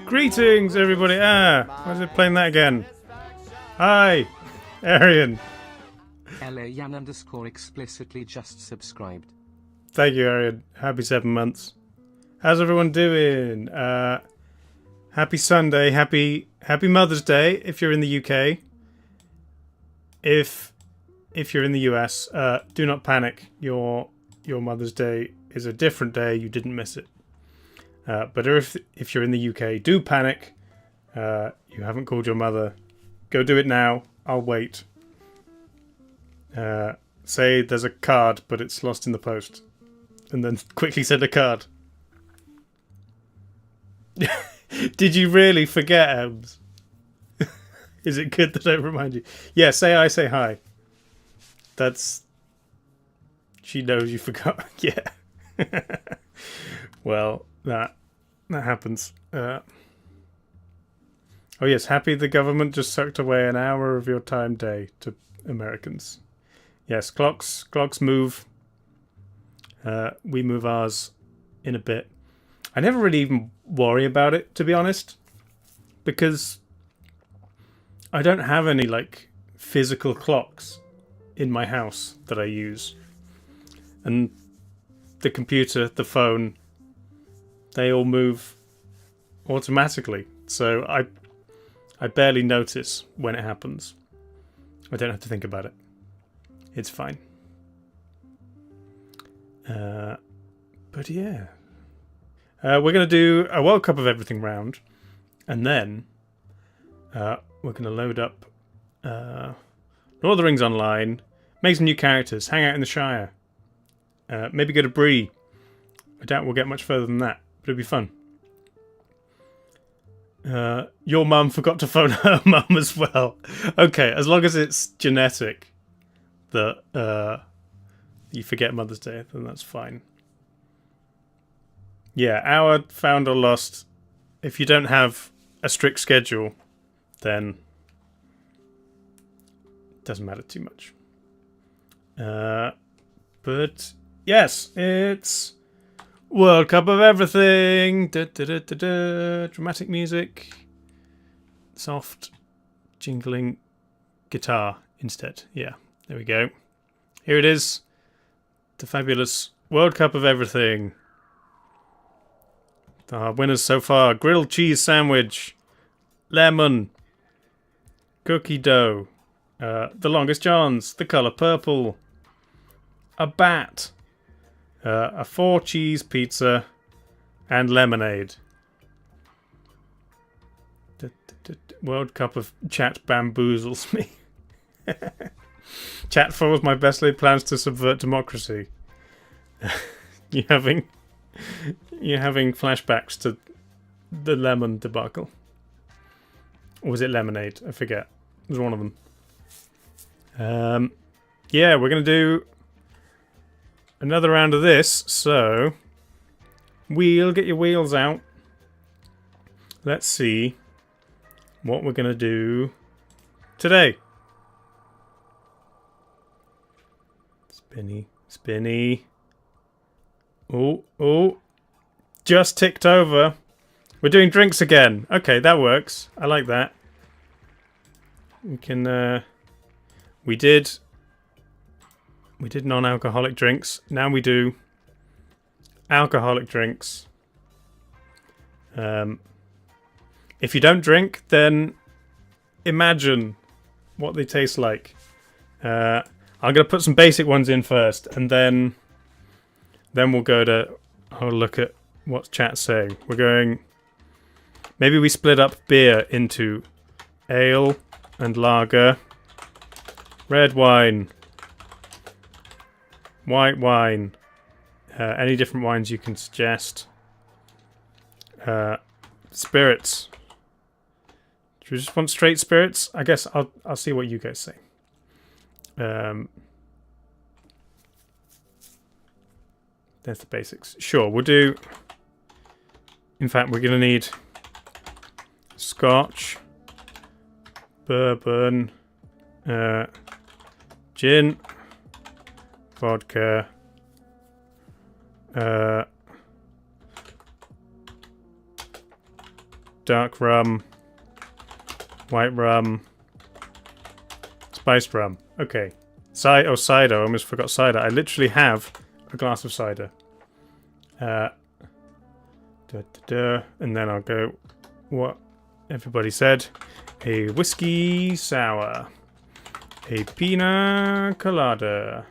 Greetings, everybody. Why is it playing that again? Hi, Arian. LAYan_explicitly just subscribed. Thank you, Arian. Happy 7 months. How's everyone doing? Happy Sunday. Happy Mother's Day if you're in the UK. If you're in the US, do not panic. Your Mother's Day is a different day. You didn't miss it. But if you're in the UK, do panic. You haven't called your mother. Go do it now. I'll wait. Say there's a card, but it's lost in the post. And then quickly send a card. Did you really forget, Ems? Is it good that I remind you? Yeah, I say hi. That's... She knows you forgot. Yeah. Well, that happens. Oh yes, happy the government just sucked away an hour of your time day to Americans. Yes, clocks move. We move ours in a bit. I never really even worry about it, to be honest, because I don't have any like physical clocks in my house that I use. And the computer, the phone, they all move automatically. So I barely notice when it happens. I don't have to think about it. It's fine. But yeah. We're going to do a World Cup of Everything round. And then we're going to load up Lord of the Rings Online. Make some new characters. Hang out in the Shire. Maybe go to Bree. I doubt we'll get much further than that. But it'll be fun. Your mum forgot to phone her mum as well. Okay, as long as it's genetic that you forget Mother's Day, then that's fine. Yeah, our found or lost. If you don't have a strict schedule, then it doesn't matter too much. But yes, it's World Cup of Everything. Da, da, da, da, da. Dramatic music. Soft, jingling guitar instead. Yeah, there we go. Here it is. The fabulous World Cup of Everything. Our winners so far: grilled cheese sandwich, lemon, cookie dough, the longest johns, the colour purple, a bat, a 4-cheese pizza, and lemonade. World Cup of Chat bamboozles me. Chat follows my best laid plans to subvert democracy. You're having flashbacks to the lemon debacle. Or was it lemonade? I forget. It was one of them. Yeah, we're going to do another round of this, so wheel, get your wheels out. Let's see what we're going to do today. Spinny, spinny. Oh, just ticked over. We're doing drinks again. Okay, that works. I like that. We can, we did non-alcoholic drinks. Now we do alcoholic drinks. If you don't drink, then imagine what they taste like. I'm going to put some basic ones in first, and then we'll go to have a look at what chat's saying. We're going... Maybe we split up beer into ale and lager, red wine, white wine, any different wines you can suggest. Spirits. Do you just want straight spirits? I guess I'll see what you guys say. There's the basics. Sure, we'll do... In fact, we're going to need Scotch, bourbon, gin, vodka, dark rum, white rum, spiced rum. Okay. Cider. I almost forgot cider. I literally have a glass of cider. And then I'll go what everybody said. A whiskey sour. A pina colada.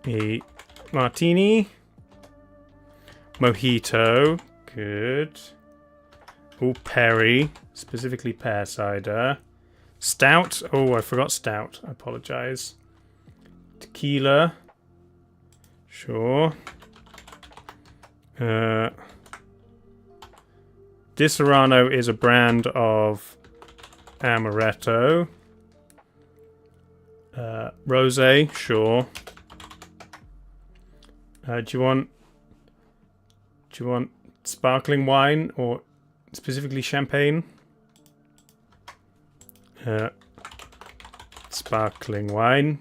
A martini. Mojito. Good. Oh, perry. Specifically pear cider. Stout. Oh, I forgot stout. I apologize. Tequila. Sure. Disaronno is a brand of amaretto. Rosé, sure. Do you want sparkling wine or specifically champagne? Sparkling wine.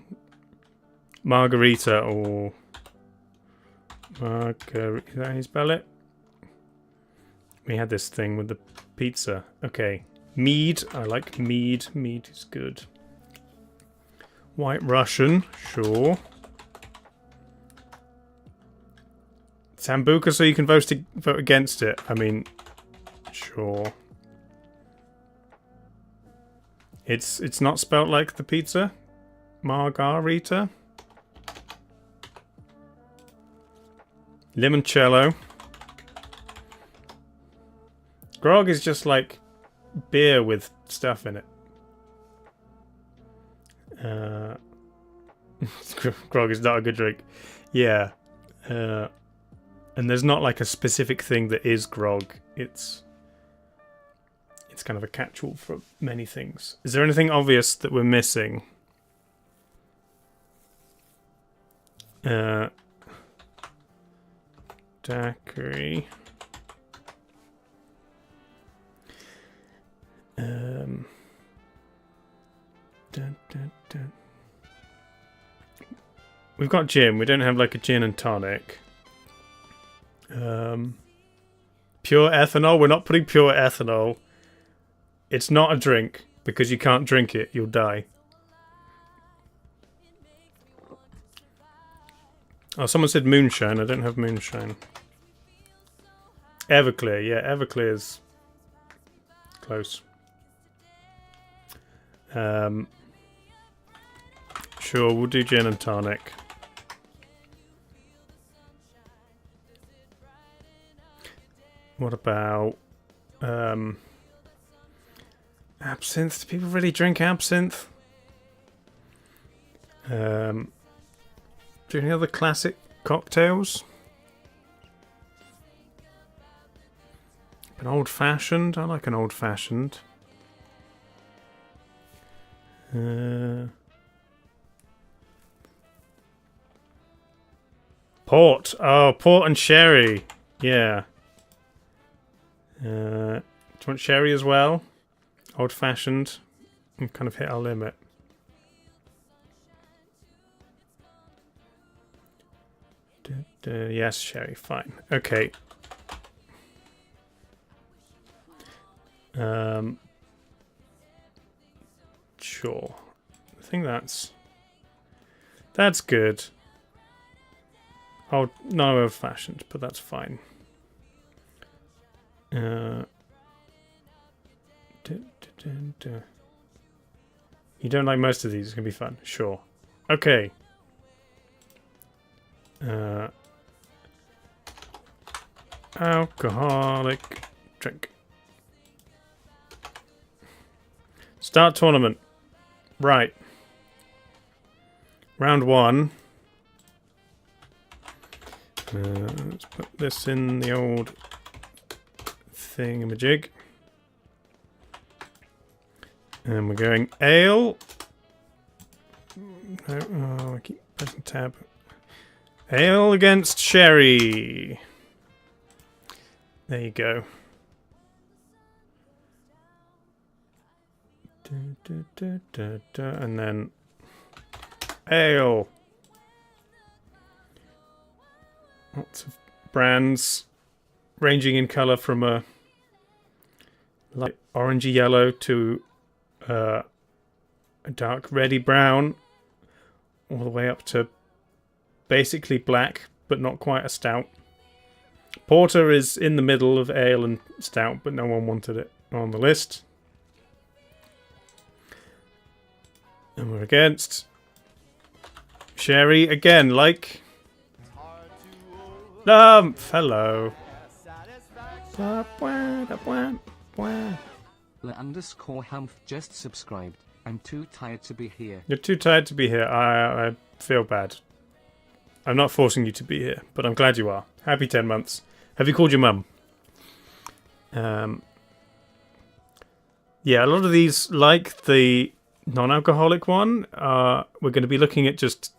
Margarita or margarita. Is that how you spell it? We had this thing with the pizza. Okay. Mead. I like mead. Mead is good. White Russian. Sure. Sambuca, so you can vote against it. I mean, sure. It's not spelt like the pizza. Margarita. Limoncello. Grog is just like beer with stuff in it. Grog is not a good drink. Yeah. And there's not like a specific thing that is grog. It's kind of a catch-all for many things. Is there anything obvious that we're missing? Daiquiri. We've got gin. We don't have like a gin and tonic. Pure ethanol. We're not putting pure ethanol. It's not a drink because you can't drink it. You'll die. Oh, someone said moonshine. I don't have moonshine. Everclear. Yeah, Everclear is close. Sure, we'll do gin and tonic. What about absinthe? Do people really drink absinthe? Do any other classic cocktails? An old-fashioned? I like an old-fashioned. Port. Oh, port and sherry. Yeah. Do you want sherry as well? Old-fashioned. We've kind of hit our limit. Yes, sherry. Fine. Okay. Sure. I think that's good. Oh, no, old-fashioned, but that's fine. You don't like most of these. It's gonna be fun. Sure. Okay. Alcoholic drink. Start tournament. Right. Round one. Let's put this in the old thingamajig. And we're going ale. No, oh, I keep pressing tab. Ale against sherry. There you go. And then ale. Lots of brands ranging in colour from a light orangey yellow to a dark reddy brown, all the way up to basically black, but not quite a stout. Porter is in the middle of ale and stout, but no one wanted it on the list. And we're against sherry again, like hello. _Humph just subscribed. I'm too tired to be here. You're too tired to be here. I feel bad. I'm not forcing you to be here, but I'm glad you are. Happy 10 months. Have you called your mum? Yeah, a lot of these, like the non-alcoholic one, we're going to be looking at just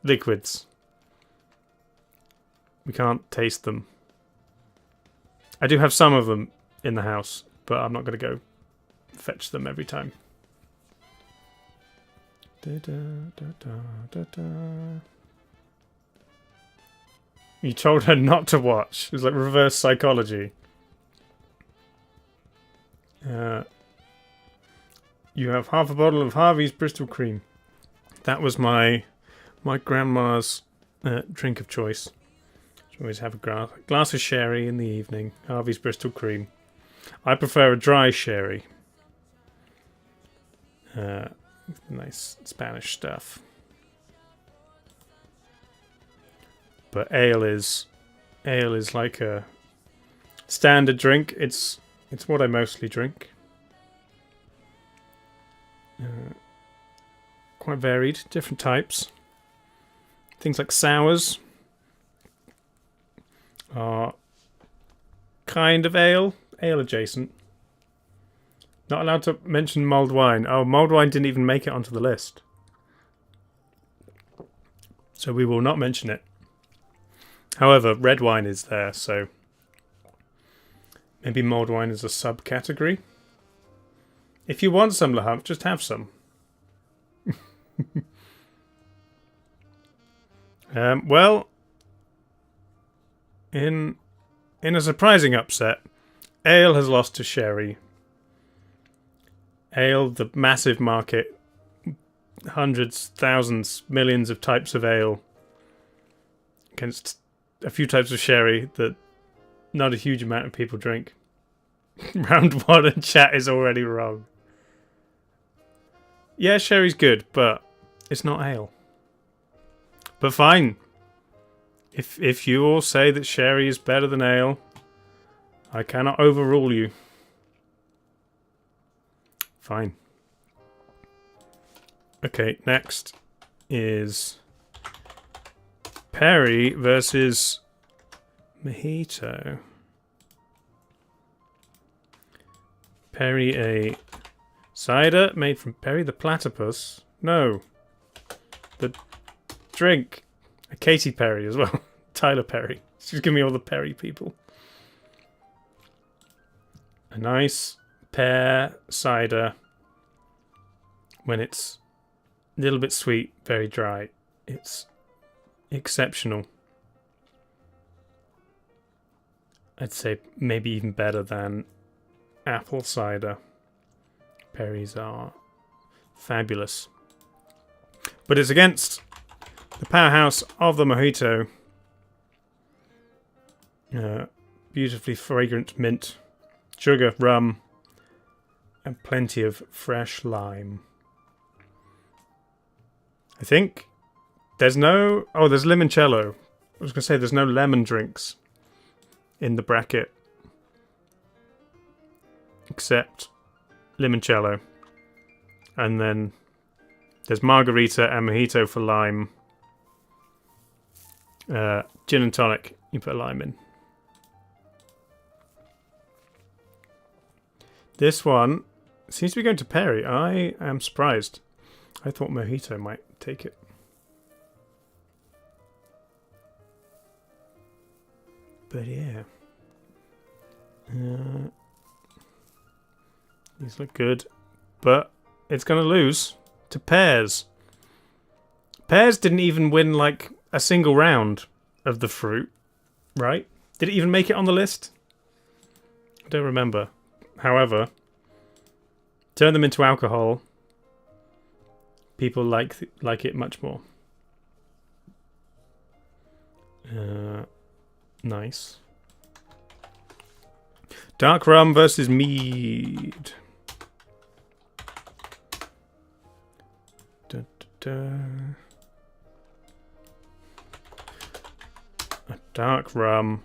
liquids. We can't taste them. I do have some of them in the house, but I'm not going to go fetch them every time. You told her not to watch. It was like reverse psychology. You have half a bottle of Harvey's Bristol Cream. That was my grandma's drink of choice. She always have a glass of sherry in the evening. Harvey's Bristol Cream. I prefer a dry sherry. Nice Spanish stuff. But ale is like a standard drink. It's what I mostly drink. Quite varied, different types. Things like sours are kind of ale adjacent. Not allowed to mention mulled wine. Oh, mulled wine didn't even make it onto the list. So we will not mention it. However, red wine is there, so maybe mulled wine is a subcategory. If you want some, LaHump, just have some. Well, in a surprising upset, ale has lost to sherry. Ale, the massive market, hundreds, thousands, millions of types of ale against a few types of sherry that not a huge amount of people drink. Round one and chat is already wrong. Yeah, sherry's good, but it's not ale. But fine. If you all say that sherry is better than ale, I cannot overrule you. Fine. Okay, next is Perry versus Mojito. Perry, a cider made from Perry the platypus. No. The drink. A Katy Perry as well. Tyler Perry. She's giving me all the Perry people. A nice pear cider. When it's a little bit sweet, very dry. It's exceptional. I'd say maybe even better than apple cider. Perry's are fabulous. But it's against the powerhouse of the mojito. Beautifully fragrant mint, sugar, rum, and plenty of fresh lime. I think there's no... Oh, there's limoncello. I was going to say there's no lemon drinks in the bracket. Except limoncello. And then there's margarita and mojito for lime. Gin and tonic, you put lime in. This one seems to be going to Perry. I am surprised. I thought mojito might take it. But yeah. These look good. But it's going to lose to Pears. Pears didn't even win like a single round of the fruit, right? Did it even make it on the list? I don't remember. However, turn them into alcohol. People like it much more. Nice. Dark rum versus mead. Da, da, da. A dark rum.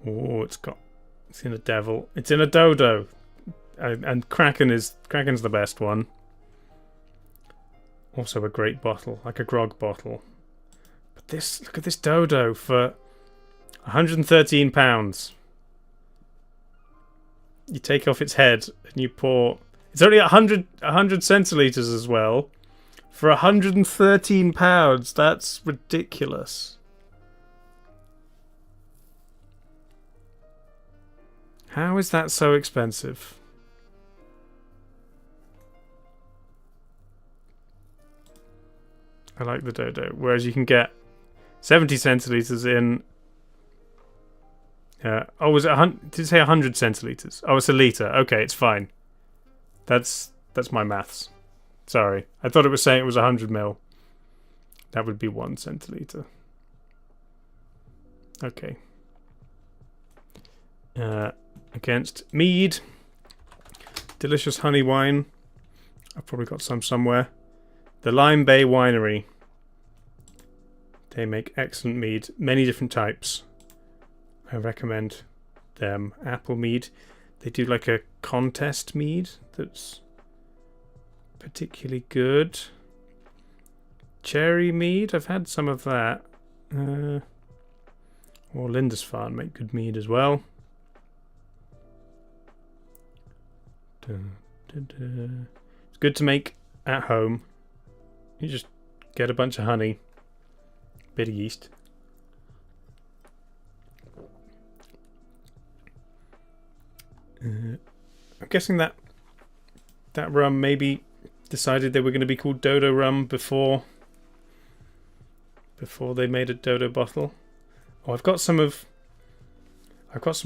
Oh, it's in a devil. It's in a dodo. And Kraken's the best one. Also a great bottle, like a grog bottle. But look at this dodo for £113. You take off its head and you pour. It's only 100 centiliters as well. For £113, that's ridiculous. How is that so expensive? I like the dodo. Whereas you can get 70 centiliters in. Was it did it say 100 centiliters? Oh, it's a liter. Okay, it's fine. That's my maths. Sorry, I thought it was saying it was 100 mil. That would be 1 centiliter. Okay. Against mead, delicious honey wine. I've probably got some somewhere. The Lime Bay Winery. They make excellent mead, many different types. I recommend them. Apple mead. They do like a contest mead that's particularly good. Cherry mead. I've had some of that. Or Lindisfarne make good mead as well. It's good to make at home. You just get a bunch of honey, bit of yeast. I'm guessing that rum maybe decided they were going to be called Dodo rum before they made a Dodo bottle. Oh, I've got some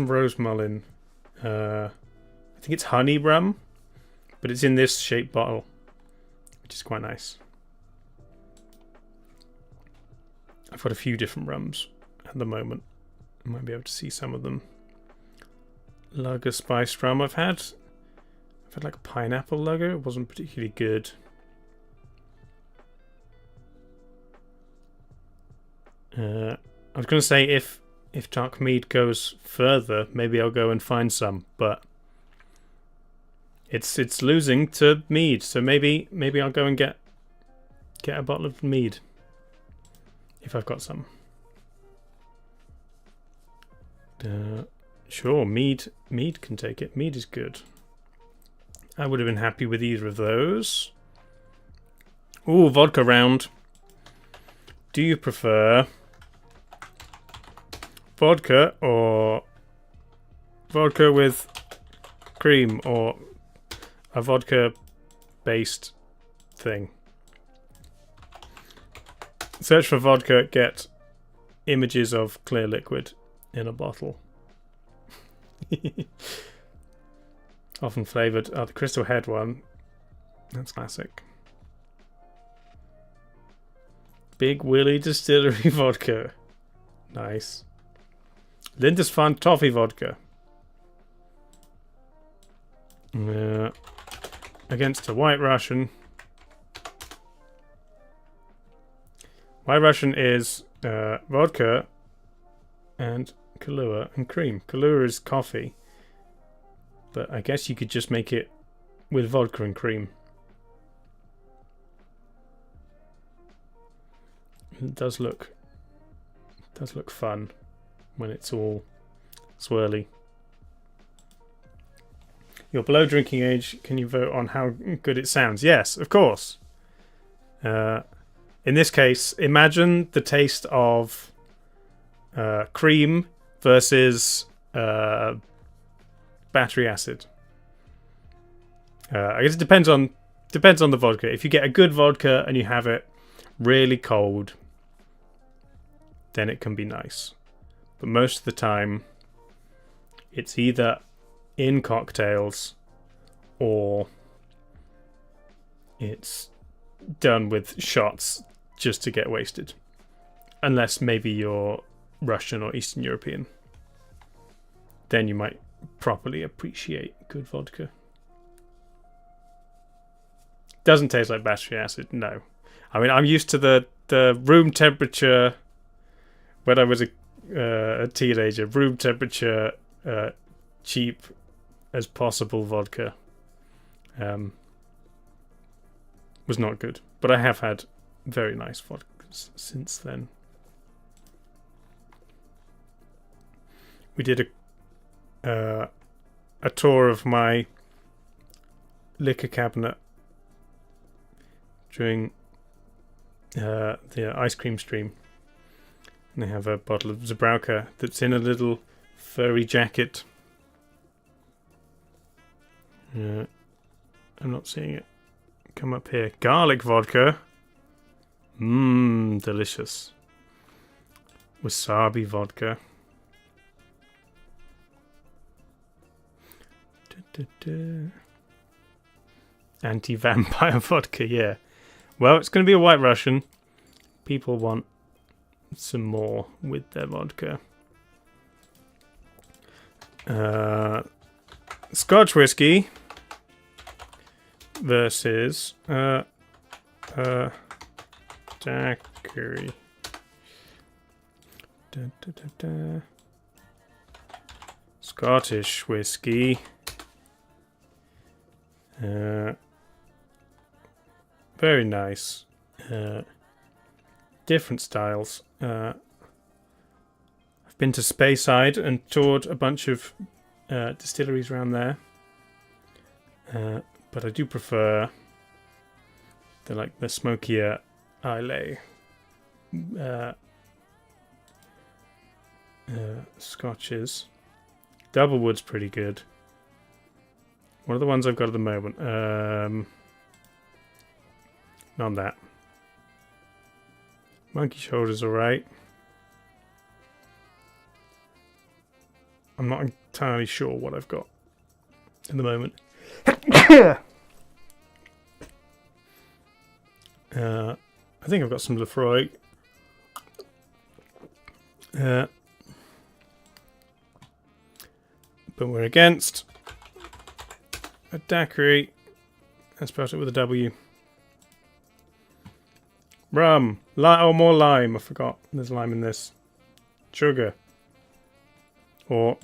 rose mullein. I think it's honey rum, but it's in this shaped bottle, which is quite nice. I've got a few different rums at the moment. I might be able to see some of them. Lager spiced rum I've had like a pineapple lager. It wasn't particularly good. I was going to say if dark mead goes further, maybe I'll go and find some, but it's losing to mead, so maybe I'll go and get a bottle of mead if I've got some. Sure, mead can take it. Mead is good. I would have been happy with either of those. Ooh, vodka round. Do you prefer vodka or vodka with cream or a vodka-based thing? Search for vodka, get images of clear liquid in a bottle. Often flavoured. Oh, the Crystal Head one. That's classic. Big Willie Distillery vodka. Nice. Lindisfarne Toffee vodka. Against a White Russian. White Russian is vodka and Kahlua and cream. Kahlua is coffee, but I guess you could just make it with vodka and cream. It does look fun when it's all swirly. You're below drinking age. Can you vote on how good it sounds? Yes, of course. In this case, imagine the taste of cream versus battery acid. I guess it depends on the vodka. If you get a good vodka and you have it really cold, then it can be nice. But most of the time, it's either in cocktails, or it's done with shots just to get wasted. Unless maybe you're Russian or Eastern European. Then you might properly appreciate good vodka. Doesn't taste like battery acid, no. I mean, I'm used to the room temperature, when I was a teenager, room temperature, cheap as possible vodka. Was not good. But I have had very nice vodkas since then. We did a tour of my liquor cabinet during the ice cream stream. And they have a bottle of Zabrowka that's in a little furry jacket. I'm not seeing it come up here. Garlic vodka. Mmm, delicious. Wasabi vodka. Anti-vampire vodka, yeah. Well, it's going to be a White Russian. People want some more with their vodka. Scotch whiskey versus daiquiri. Scottish whiskey. Very nice. Different styles. I've been to Speyside and toured a bunch of distilleries around there. But I do prefer the smokier Islay scotches. Doublewood's pretty good. One of the ones I've got at the moment. Not that. Monkey Shoulder's alright. I'm not entirely sure what I've got at the moment. I think I've got some Lefroy. But we're against a daiquiri. I spelled it with a W. Rum. More lime. I forgot. There's lime in this. Sugar. Or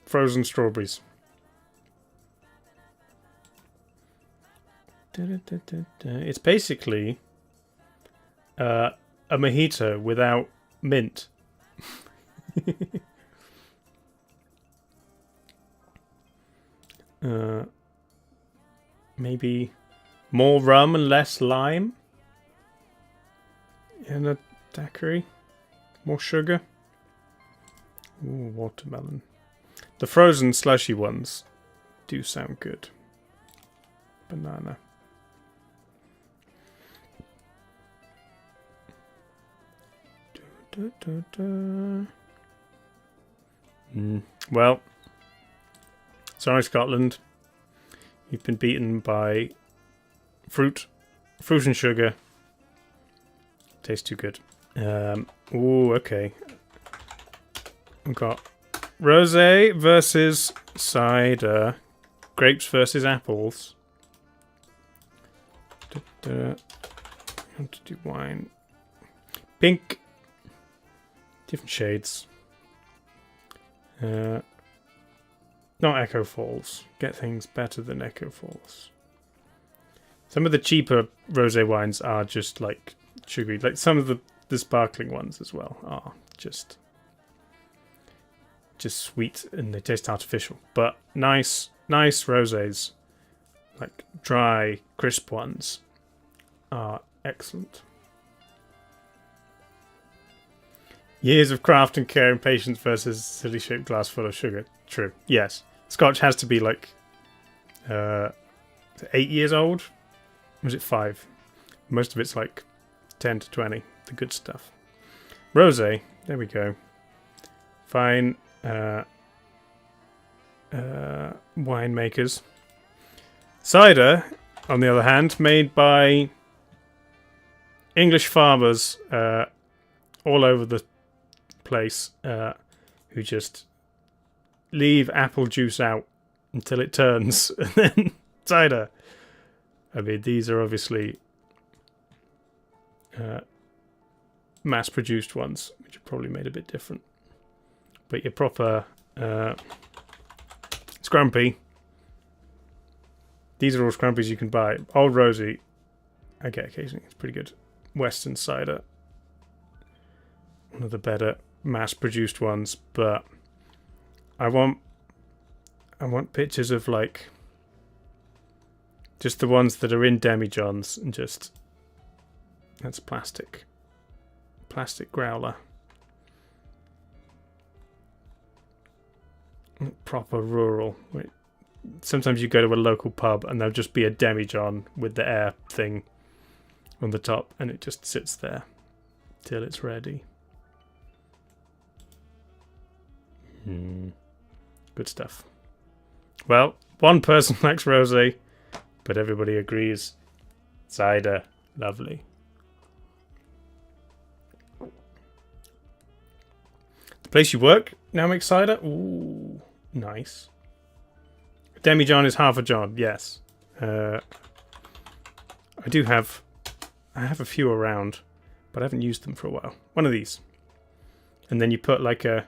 frozen strawberries. It's basically a mojito without mint. Maybe more rum and less lime in a daiquiri. More sugar. Ooh, watermelon. The frozen slushy ones do sound good. Banana. Well, sorry, Scotland. You've been beaten by fruit and sugar. Tastes too good. Ooh, okay. I've got rosé versus cider. Grapes versus apples. I want to do wine. Pink. Different shades. Not Echo Falls. Get things better than Echo Falls. Some of the cheaper rosé wines are just like sugary. Like some of the sparkling ones as well are just sweet and they taste artificial. But nice rosés, like dry, crisp ones, are excellent. Years of craft and care and patience versus silly shaped glass full of sugar. True. Yes. Scotch has to be like 8 years old. Or was it 5? Most of it's like 10 to 20. The good stuff. Rosé. There we go. Fine. winemakers. Cider, on the other hand, made by English farmers all over the place who just leave apple juice out until it turns, and then cider. I mean, these are obviously mass-produced ones, which are probably made a bit different. But your proper scrumpy. These are all scrumpies you can buy. Old Rosie, I get occasionally. It's pretty good. Western cider, one of the better mass-produced ones. But I want pictures of like just the ones that are in demijohns and just that's plastic growler. Proper rural. Sometimes you go to a local pub and there'll just be a demijohn with the air thing on the top, and it just sits there till it's ready. Good stuff. Well, one person likes rosé, but everybody agrees cider, lovely. The place you work now makes cider. Ooh, nice. Demijohn is half a john, yes. I have a few around, but I haven't used them for a while. One of these. And then you put like a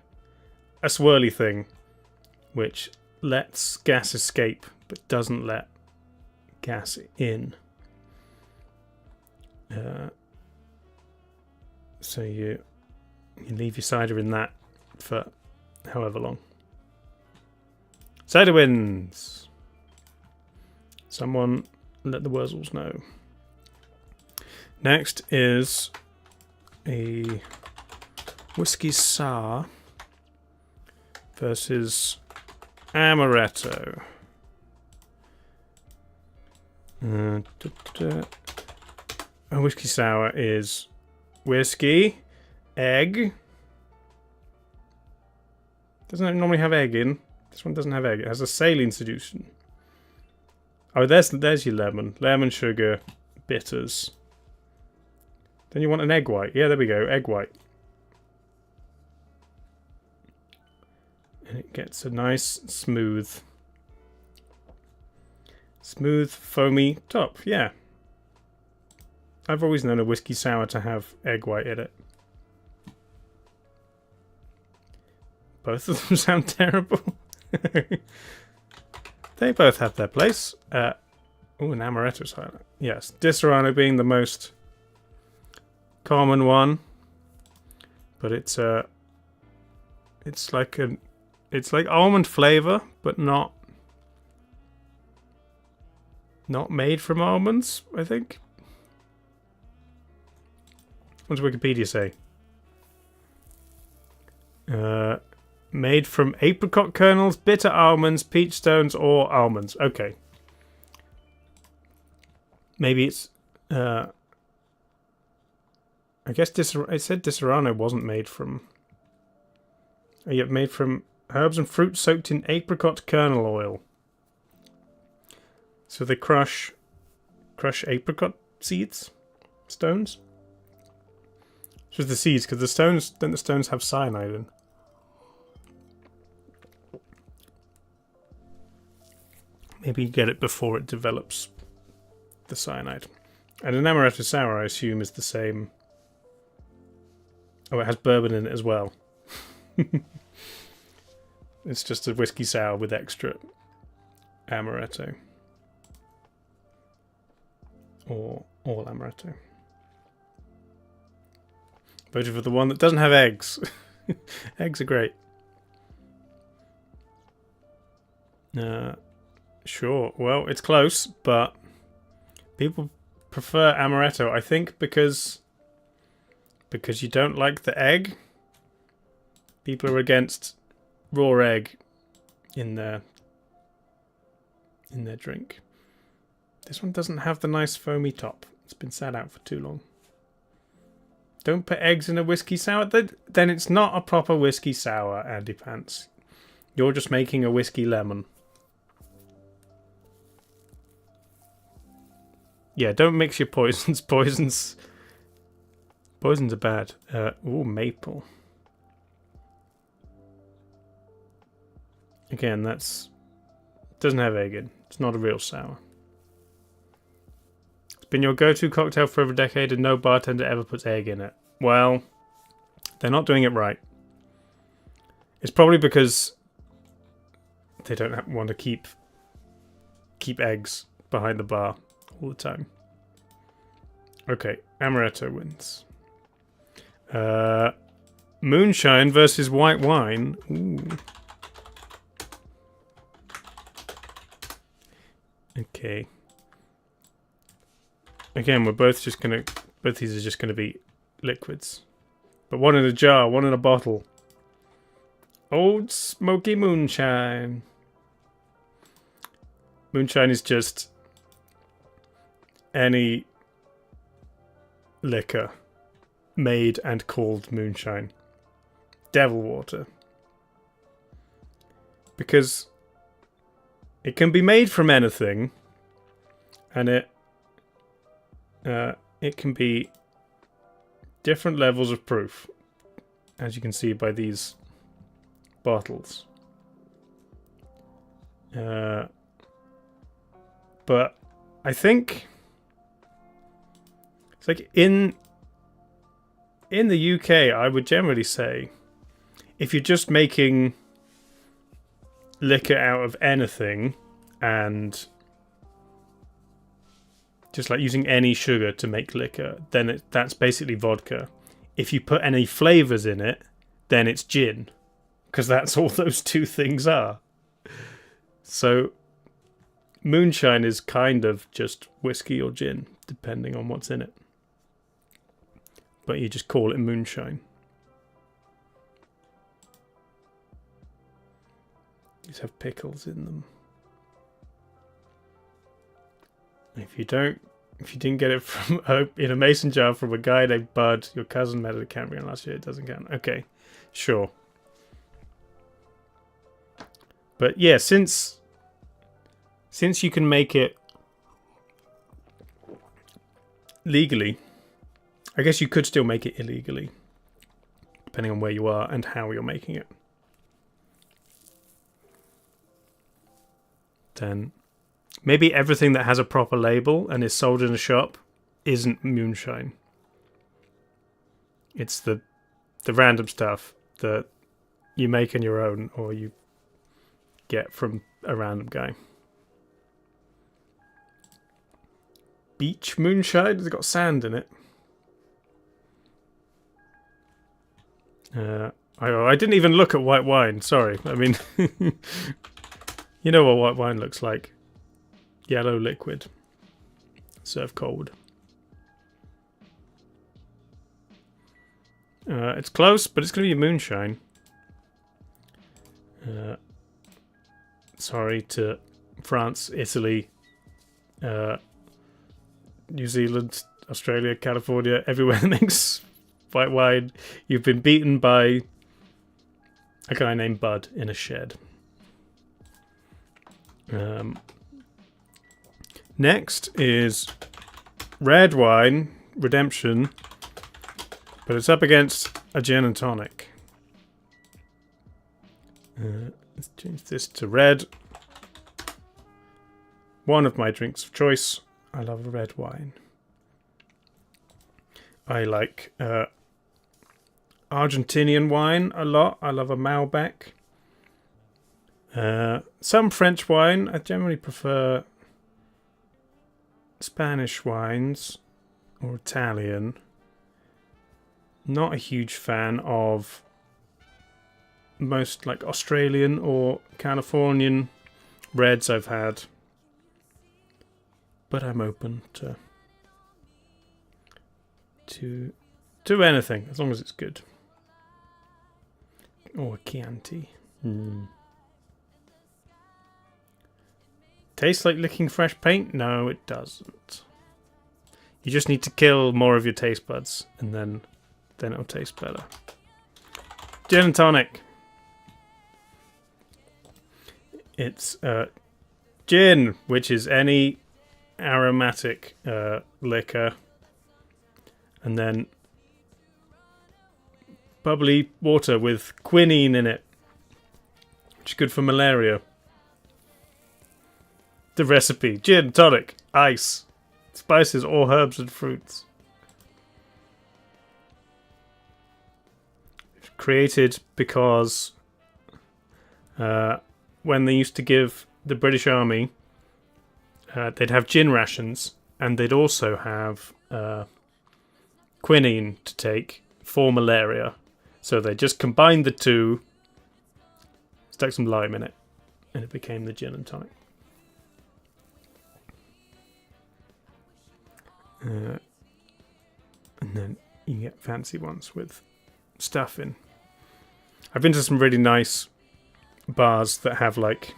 swirly thing, which lets gas escape, but doesn't let gas in. So you leave your cider in that for however long. Cider wins. Someone let the Wurzels know. Next is a whiskey sour versus amaretto. A whiskey sour is whiskey, egg. Doesn't it normally have egg in? This one doesn't have egg. It has a saline solution. Oh, there's your lemon. Lemon, sugar, bitters. Then you want an egg white. Yeah, there we go. Egg white. And it gets a nice, smooth, foamy top. Yeah. I've always known a whiskey sour to have egg white in it. Both of them sound terrible. They both have their place. Oh, an amaretto cider. Yes, Disaronno being the most common one, but it's like almond flavor, but not made from almonds, I think. What does Wikipedia say? Made from apricot kernels, bitter almonds, peach stones, or almonds. Okay. Maybe it's I guess it said Disaronno wasn't made from. Yet made from herbs and fruit soaked in apricot kernel oil. So they crush apricot seeds, stones. Just the seeds, because the stones have cyanide in. Maybe you get it before it develops the cyanide. And an amaretto sour, I assume, is the same. Oh, it has bourbon in it as well. It's just a whiskey sour with extra amaretto. Or all amaretto. Voted for the one that doesn't have eggs. Eggs are great. Sure. Well, it's close, but people prefer amaretto, I think, because you don't like the egg. People are against raw egg in their drink. This one doesn't have the nice foamy top. It's been sat out for too long. Don't put eggs in a whiskey sour. Then it's not a proper whiskey sour, Andy Pants. You're just making a whiskey lemon. Yeah, don't mix your poisons. Poisons are bad. Ooh, maple. Again, doesn't have egg in. It's not a real sour. It's been your go-to cocktail for over a decade and no bartender ever puts egg in it. Well, they're not doing it right. It's probably because they don't want to keep eggs behind the bar all the time. Okay, amaretto wins. Moonshine versus white wine. Ooh. Okay. Again, both these are just gonna be liquids. But one in a jar, one in a bottle. Old smoky moonshine. Moonshine is just any liquor made and called moonshine. Devil water. Because it can be made from anything, and it can be different levels of proof, as you can see by these bottles. But I think it's like in the UK, I would generally say if you're just making liquor out of anything and just like using any sugar to make liquor, then that's basically vodka. If you put any flavors in it, then it's gin, because that's all those two things are. So moonshine is kind of just whiskey or gin, depending on what's in it. But you just call it moonshine. These have pickles in them. If you didn't get it from in a mason jar from a guy named Bud, your cousin met at a campground last year, it doesn't count. Okay, sure. But yeah, since you can make it legally, I guess you could still make it illegally, depending on where you are and how you're making it. Then maybe everything that has a proper label and is sold in a shop isn't moonshine. It's the random stuff that you make on your own or you get from a random guy. Beach moonshine? Has it got sand in it? I didn't even look at white wine. Sorry. I mean, you know what white wine looks like. Yellow liquid. Served cold. It's close, but it's going to be a moonshine. Sorry to France, Italy, New Zealand, Australia, California, everywhere that makes white wine. You've been beaten by a guy named Bud in a shed. Next is red wine, Redemption, but it's up against a gin and tonic. Let's change this to red. One of my drinks of choice. I love red wine. I like Argentinian wine a lot. I love a Malbec. Some French wine. I generally prefer Spanish wines or Italian. Not a huge fan of most like Australian or Californian reds I've had. But I'm open to anything as long as it's good. Or Chianti. Tastes like licking fresh paint? No, it doesn't. You just need to kill more of your taste buds, and then it'll taste better. Gin and tonic. It's gin, which is any aromatic liquor, and then bubbly water with quinine in it, which is good for malaria. The recipe: gin, tonic, ice, spices or herbs and fruits. Created because when they used to give the British Army, they'd have gin rations, and they'd also have quinine to take for malaria. So they just combined the two, stuck some lime in it, and it became the gin and tonic. And then you get fancy ones with stuff in. I've been to some really nice bars that have like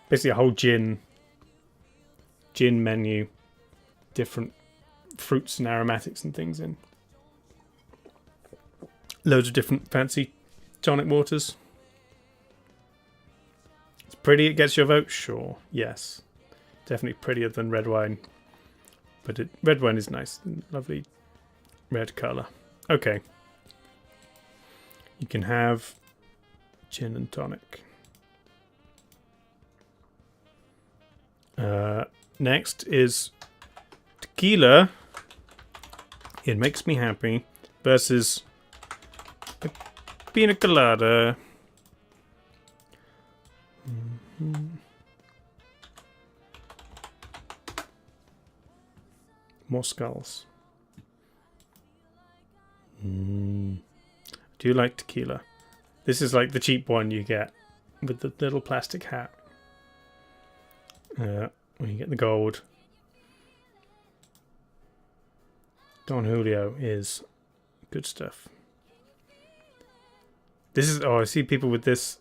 basically a whole gin menu, different fruits and aromatics and things in. Loads of different fancy tonic waters. It's pretty, it gets your vote? Sure, yes. Definitely prettier than red wine. But red wine is nice, lovely red colour. Okay. You can have gin and tonic. Next is tequila. It makes me happy. Versus a pina colada. More skulls. Do you like tequila? This is like the cheap one you get with the little plastic hat. When you get the gold. Don Julio is good stuff. This is, oh, I see people with this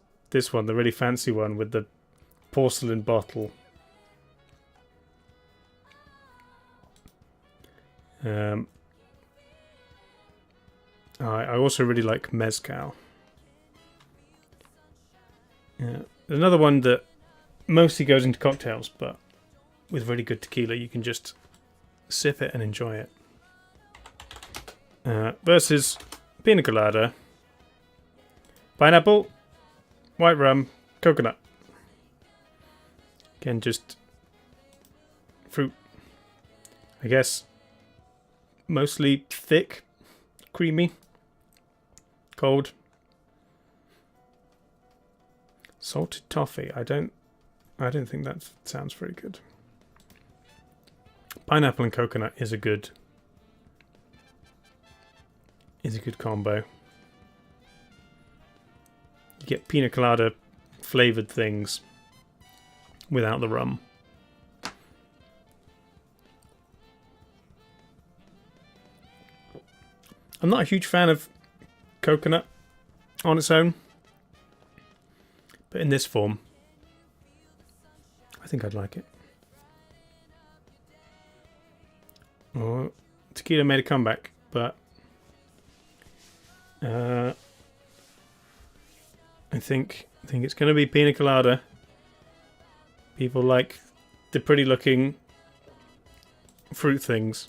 one, the really fancy one with the porcelain bottle. I also really like mezcal. Another one that mostly goes into cocktails, but with really good tequila, you can just sip it and enjoy it. Versus pina colada, pineapple, white rum, coconut. Again, just fruit. I guess mostly thick, creamy, cold. Salted toffee. I don't think that sounds very good. Pineapple and coconut is a good combo. You get pina colada flavored things without the rum. I'm not a huge fan of coconut on its own, but in this form, I think I'd like it. Oh, tequila made a comeback, but I think it's going to be pina colada. People like the pretty looking fruit things.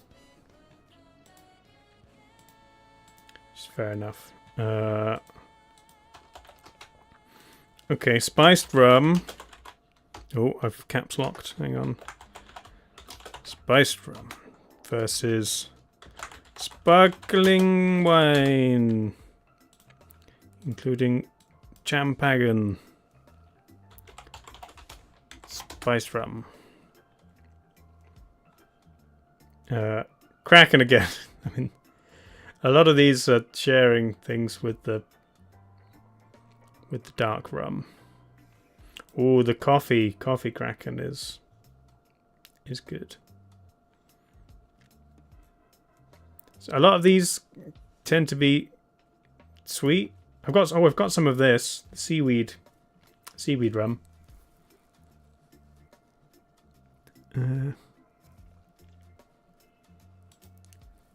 Which is fair enough. Okay, spiced rum. Oh, I've caps locked. Hang on. Spiced rum versus sparkling wine, including champagne. Spiced rum. Kraken again. I mean, a lot of these are sharing things with the dark rum. Oh, the coffee Kraken is good. So a lot of these tend to be sweet. I've got some of this seaweed rum.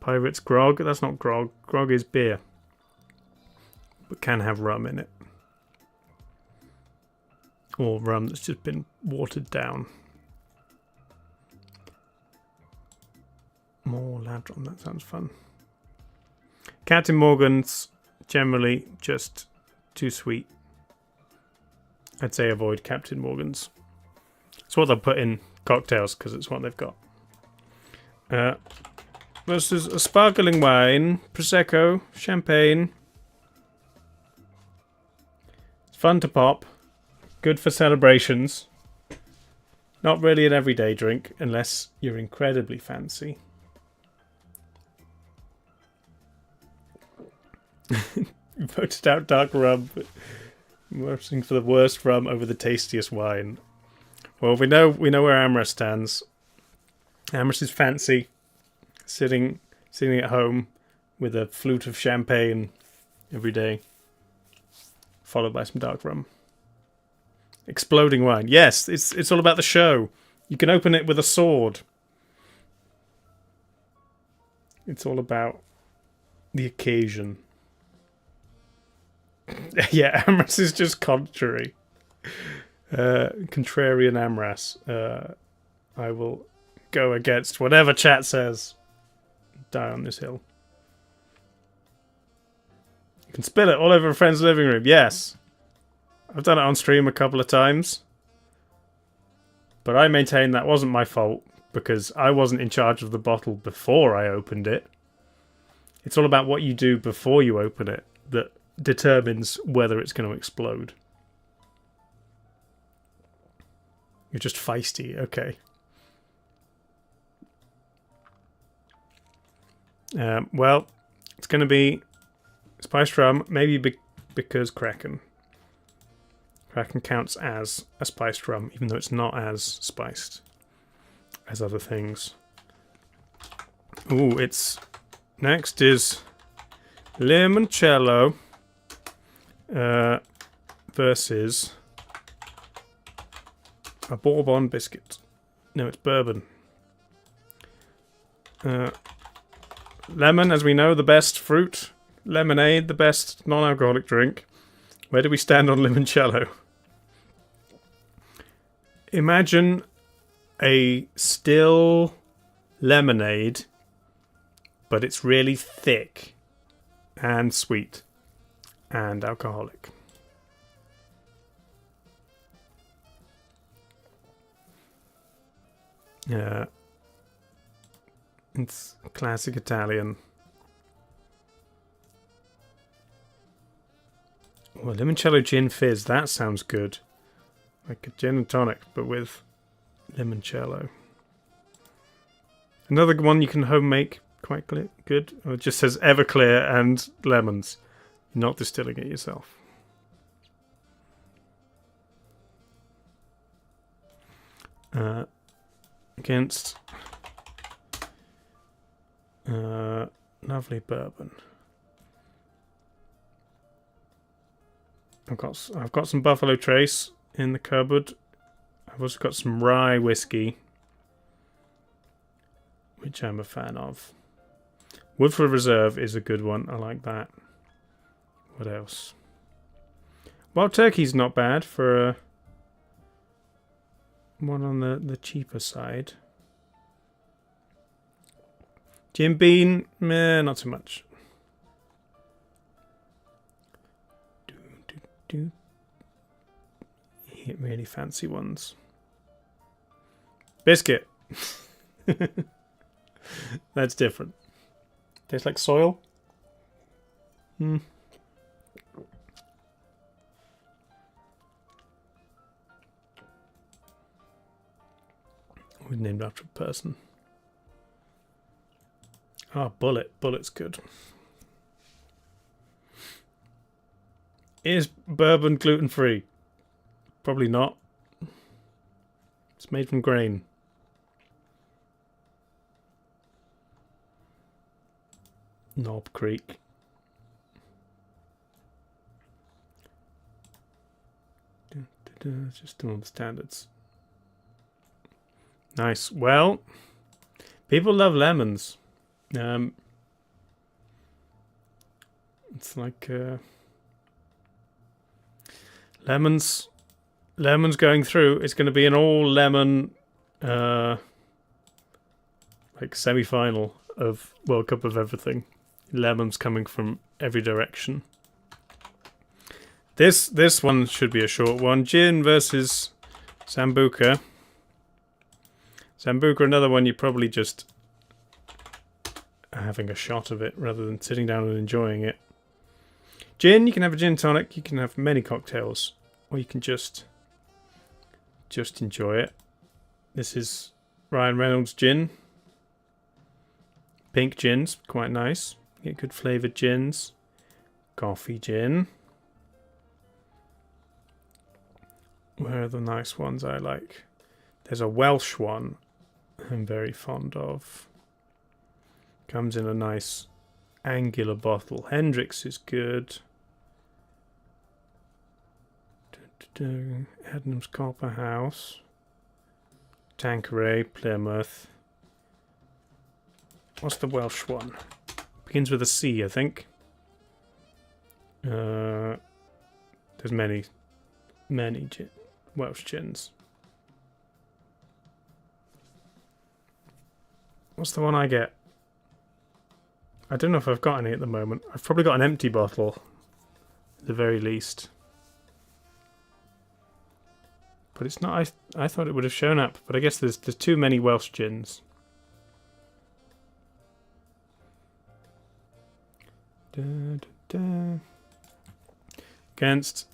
Pirate's grog. That's not grog. Grog is beer, but can have rum in it. or rum that's just been watered down. More Ladron, that sounds fun. Captain Morgan's generally just too sweet. I'd say avoid Captain Morgan's. It's what they'll put in cocktails because it's what they've got. Versus a sparkling wine, Prosecco, champagne. It's fun to pop. Good for celebrations. Not really an everyday drink unless you're incredibly fancy. Voted out dark rum, voting for the worst rum over the tastiest wine. Well, we know where Amra stands. Amherst is fancy, sitting at home with a flute of champagne every day, followed by some dark rum. Exploding wine. Yes, it's all about the show. You can open it with a sword. It's all about the occasion. Yeah, Amras is just contrary. Contrarian Amras. I will go against whatever chat says. Die on this hill. You can spill it all over a friend's living room. Yes. I've done it on stream a couple of times. But I maintain that wasn't my fault because I wasn't in charge of the bottle before I opened it. It's all about what you do before you open it that determines whether it's going to explode. You're just feisty. Okay. Well, it's going to be spiced rum, maybe because Kraken. Kraken counts as a spiced rum, even though it's not as spiced as other things. Ooh, it's... Next is limoncello versus a bourbon biscuit. No, it's bourbon. Lemon, as we know, the best fruit. Lemonade, the best non-alcoholic drink. Where do we stand on limoncello? Imagine a still lemonade, but it's really thick and sweet and alcoholic. It's classic Italian. Well, limoncello gin fizz, that sounds good. Like a gin and tonic, but with limoncello. Another one you can home make, quite good. It just says Everclear and lemons. You're not distilling it yourself. Against lovely bourbon. I've got some Buffalo Trace in the cupboard. I've also got some rye whiskey, which I'm a fan of. Woodford Reserve is a good one. I like that. What else? Wild Turkey's not bad for a one on the cheaper side. Jim Beam, meh, not so much. Hit really fancy ones. Biscuit. That's different. Tastes like soil. Hmm. We're named after a person. Ah, Bullet. Bullet's good. Is bourbon gluten-free? Probably not. It's made from grain. Knob Creek. Just doing all the standards. Nice. Well, people love lemons. It's like lemons Lemon's going through. It's going to be an all lemon, like semi-final of World Cup of everything. Lemons coming from every direction. This one should be a short one. Gin versus Sambuca. Sambuca, another one you probably just having a shot of it rather than sitting down and enjoying it. Gin, you can have a gin tonic. You can have many cocktails, or you can just enjoy it. This is Ryan Reynolds gin. Pink gin's quite nice. Get good flavoured gins. Coffee gin. Where are the nice ones I like? There's a Welsh one I'm very fond of. Comes in a nice angular bottle. Hendrix is good. Adnams Copper House. Tanqueray, Plymouth. What's the Welsh one? Begins with a C, I think. There's many Welsh gins. What's the one I get? I don't know if I've got any at the moment. I've probably got an empty bottle, at the very least. But it's not. I thought it would have shown up, but I guess there's too many Welsh gins. Against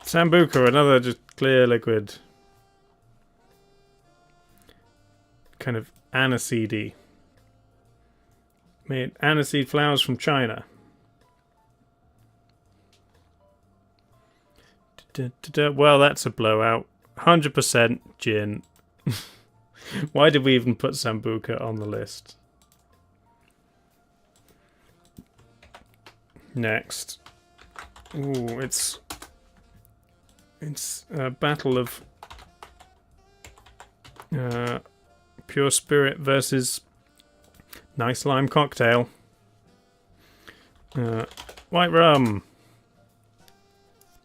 Sambuca, another just clear liquid. Kind of aniseedy. Made aniseed flowers from China. Well, that's a blowout. 100% gin. Why did we even put Sambuca on the list? Next. Ooh, it's a battle of Pure Spirit versus Nice Lime Cocktail. White rum.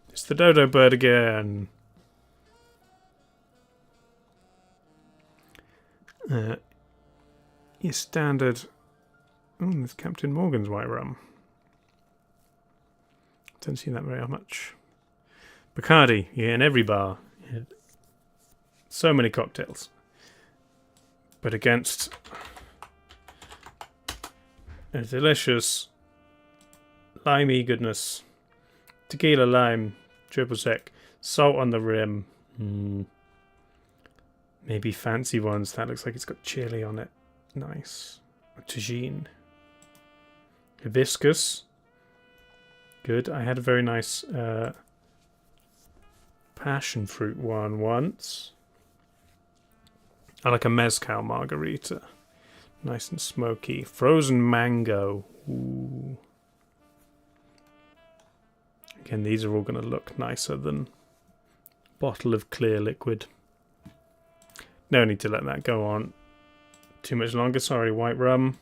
It's the dodo bird again. Your standard. Oh, there's Captain Morgan's white rum. Don't see that very much. Bacardi, yeah, in every bar. Yeah. So many cocktails. But against a delicious limey goodness. Tequila, lime, triple sec, salt on the rim. Maybe fancy ones. That looks like it's got chili on it. Nice. A tagine. Hibiscus. Good. I had a very nice passion fruit one once. I like a mezcal margarita. Nice and smoky. Frozen mango. Ooh. Again, these are all going to look nicer than a bottle of clear liquid. No need to let that go on too much longer. Sorry, white rum.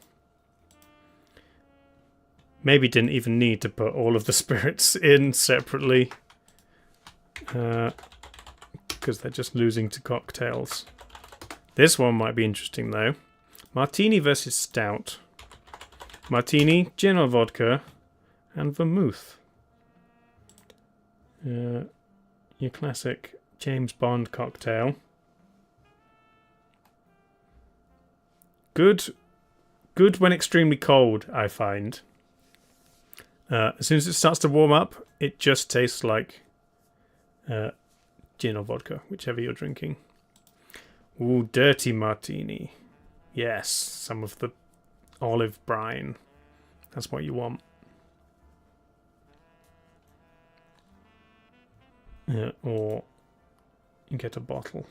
Maybe didn't even need to put all of the spirits in separately. Because they're just losing to cocktails. This one might be interesting though. Martini versus stout. Martini, gin or vodka, and vermouth. Your classic James Bond cocktail. Good when extremely cold, I find. As soon as it starts to warm up, it just tastes like gin or vodka, whichever you're drinking. Ooh, dirty martini. Yes, some of the olive brine. That's what you want. Or you get a bottle.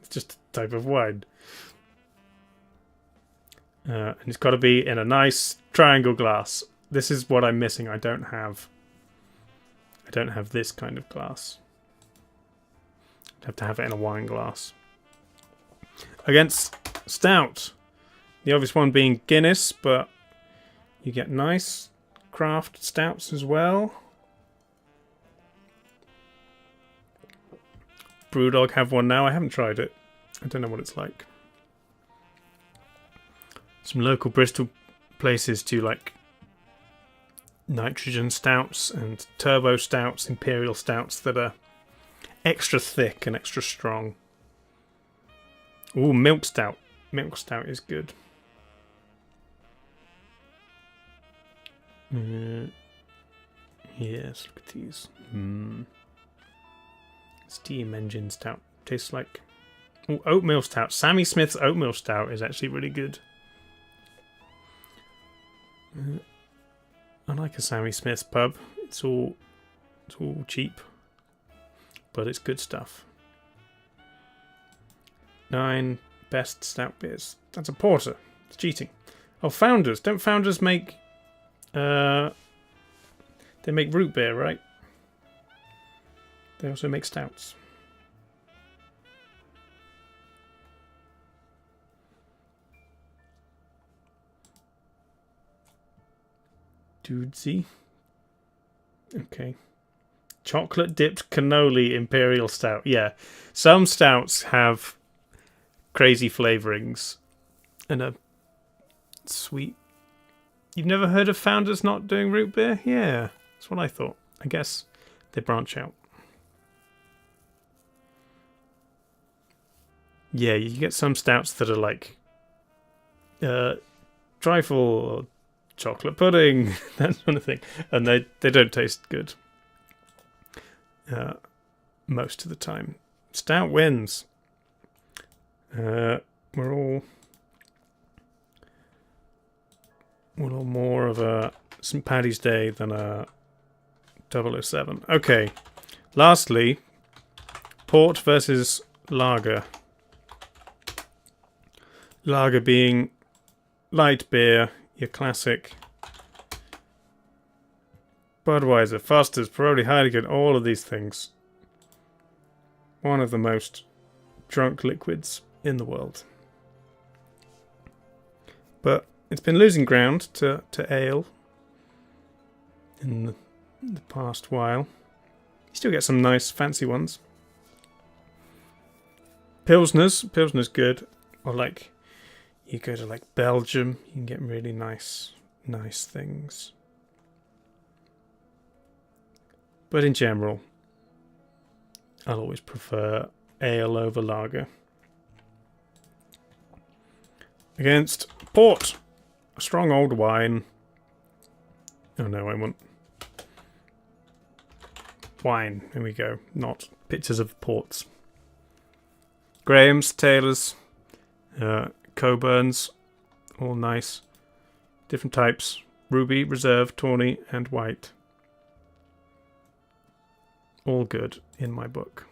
It's just a type of wine. And it's got to be in a nice triangle glass. This is what I'm missing. I don't have this kind of glass. I'd have to have it in a wine glass. Against stout. The obvious one being Guinness, but you get nice craft stouts as well. Brewdog have one now. I haven't tried it. I don't know what it's like. Some local Bristol places do like nitrogen stouts and turbo stouts, imperial stouts that are extra thick and extra strong. Ooh, milk stout. Milk stout is good. Yes, look at these. Steam engine stout. Tastes like... Ooh, oatmeal stout. Sammy Smith's oatmeal stout is actually really good. I like a Sammy Smith's pub. It's all cheap, but it's good stuff. 9 best stout beers. That's a porter. It's cheating. Oh, Founders. Don't Founders make... they make root beer, right? They also make stouts. Dudesy. Okay. Chocolate dipped cannoli imperial stout. Yeah. Some stouts have crazy flavorings and a sweet. You've never heard of Founders not doing root beer? Yeah. That's what I thought. I guess they branch out. Yeah, you get some stouts that are like trifle or chocolate pudding, that sort of thing, and they don't taste good most of the time. Stout wins. We're all more of a St. Paddy's Day than a 007. Okay, lastly, port versus lager. Lager being light beer, your classic Budweiser, Foster's, Peroni, Heineken, all of these things. One of the most drunk liquids in the world. But it's been losing ground to ale in the past while. You still get some nice fancy ones. Pilsner's good. Or like, you go to like Belgium, you can get really nice things. But in general, I'll always prefer ale over lager. Against port, a strong old wine. Oh no, I want wine. Here we go. Not pictures of ports. Graham's, Taylor's, Coburn's, all nice. Different types. Ruby, Reserve, Tawny, and White. All good in my book.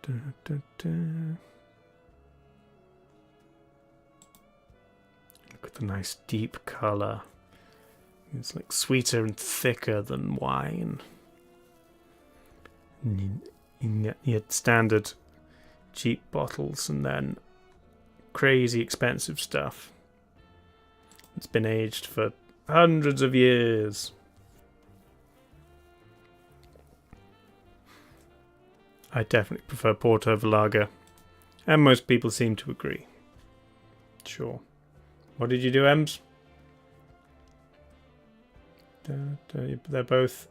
Da, da, da. Look at the nice deep colour. It's like sweeter and thicker than wine. You get standard cheap bottles and then crazy expensive stuff. It's been aged for hundreds of years. I definitely prefer port over lager, and most people seem to agree. Sure. What did you do, Ems? They're both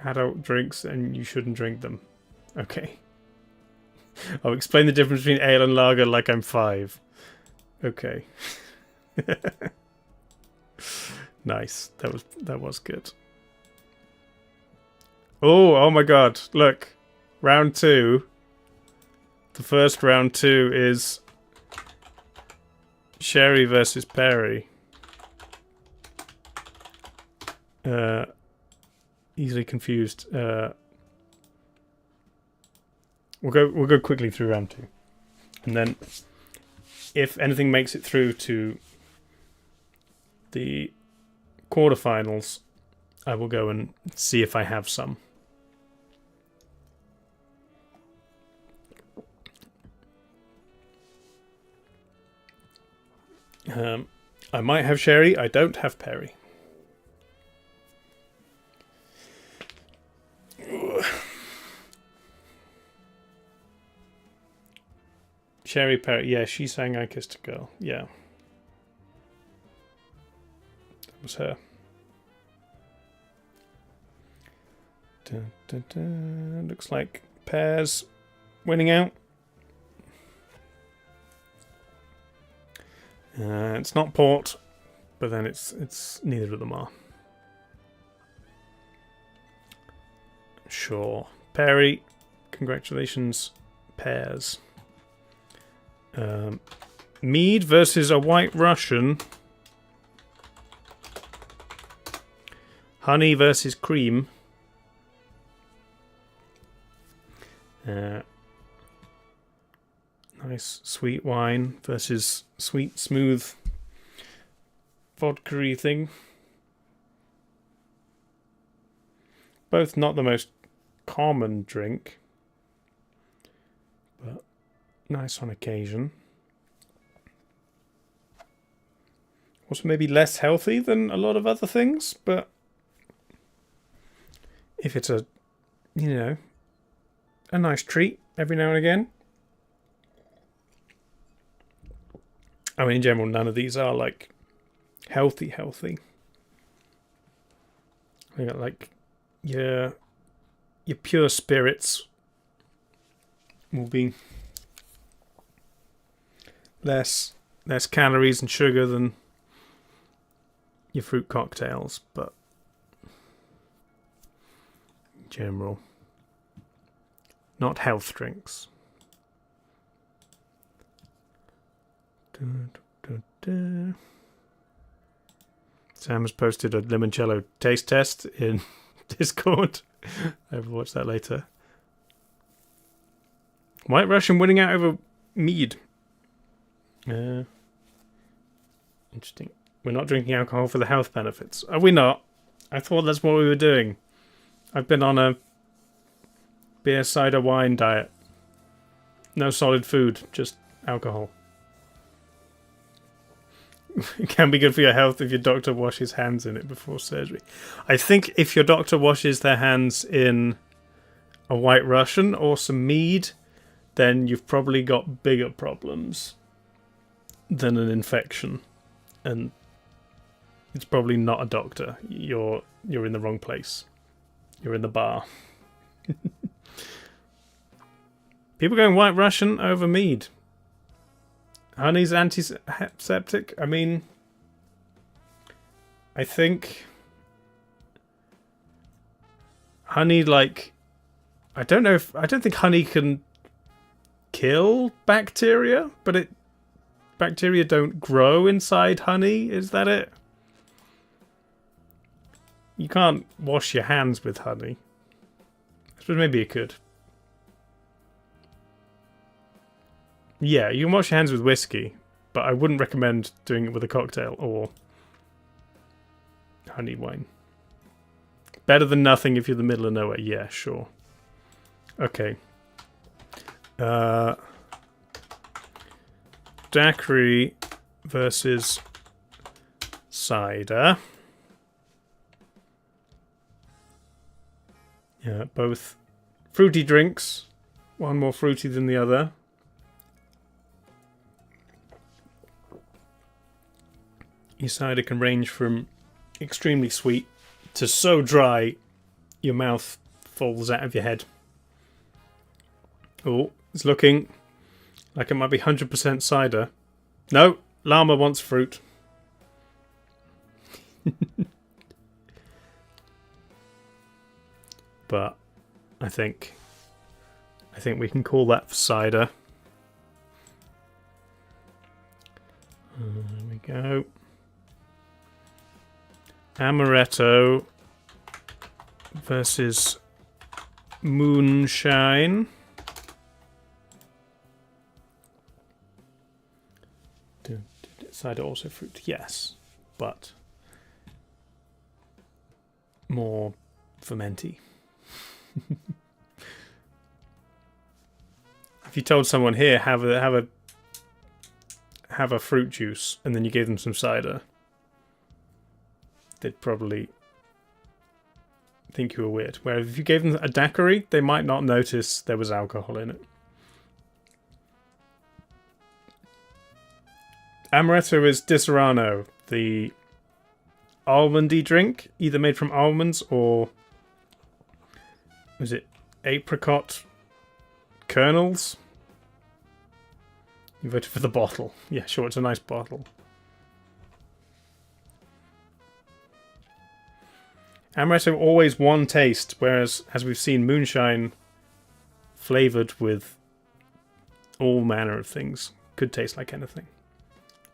adult drinks and you shouldn't drink them. Okay. I'll explain the difference between ale and lager like I'm 5. Okay. Nice. That was good. Oh my god. Look. Round 2. The first round 2 is Sherry versus Perry. Easily confused. We'll go quickly through round 2, and then if anything makes it through to the quarterfinals, I will go and see if I have some. I might have Sherry. I don't have Perry. Sherry Parrott. Yeah, she sang I Kissed a Girl. Yeah. That was her. Dun, dun, dun. Looks like Pears winning out. It's not Port, but then it's neither of them are. Sure. Perry, congratulations, Pears. Mead versus a White Russian. Honey versus cream. Nice sweet wine versus sweet, smooth vodka-y thing. Both not the most common drink, but nice on occasion. Also maybe less healthy than a lot of other things, but if it's a, you know, a nice treat every now and again. I mean, in general, none of these are like healthy. They got like your pure spirits will be less calories and sugar than your fruit cocktails, but in general, not health drinks. Sam has posted a limoncello taste test in Discord. I will watch that later. White Russian winning out over mead. Interesting. We're not drinking alcohol for the health benefits. Are we not? I thought that's what we were doing. I've been on a beer, cider, wine diet. No solid food, just alcohol. It can be good for your health if your doctor washes hands in it before surgery. I think if your doctor washes their hands in a White Russian or some mead, then you've probably got bigger problems than an infection. And it's probably not a doctor. You're in the wrong place. You're in the bar. People going White Russian over mead. Honey's antiseptic. I mean, I think honey, like, I don't think honey can kill bacteria, but bacteria don't grow inside honey. Is that it? You can't wash your hands with honey. I suppose maybe it could. Yeah, you can wash your hands with whiskey, but I wouldn't recommend doing it with a cocktail or honey wine. Better than nothing if you're in the middle of nowhere. Yeah, sure. Okay. Daiquiri versus cider. Yeah, both fruity drinks. One more fruity than the other. Your cider can range from extremely sweet to so dry your mouth falls out of your head. Oh, it's looking like it might be 100% cider. No, llama wants fruit. But I think we can call that cider. There we go. Amaretto versus moonshine. Cider also fruit, yes, but more fermenty. If you told someone here have a fruit juice and then you gave them some cider, they'd probably think you were weird. Whereas if you gave them a daiquiri, they might not notice there was alcohol in it. Amaretto is Disaronno, the almondy drink, either made from almonds or was it apricot kernels? You voted for the bottle. Yeah, sure, it's a nice bottle. Amaretto always one taste, whereas, as we've seen, moonshine flavoured with all manner of things could taste like anything.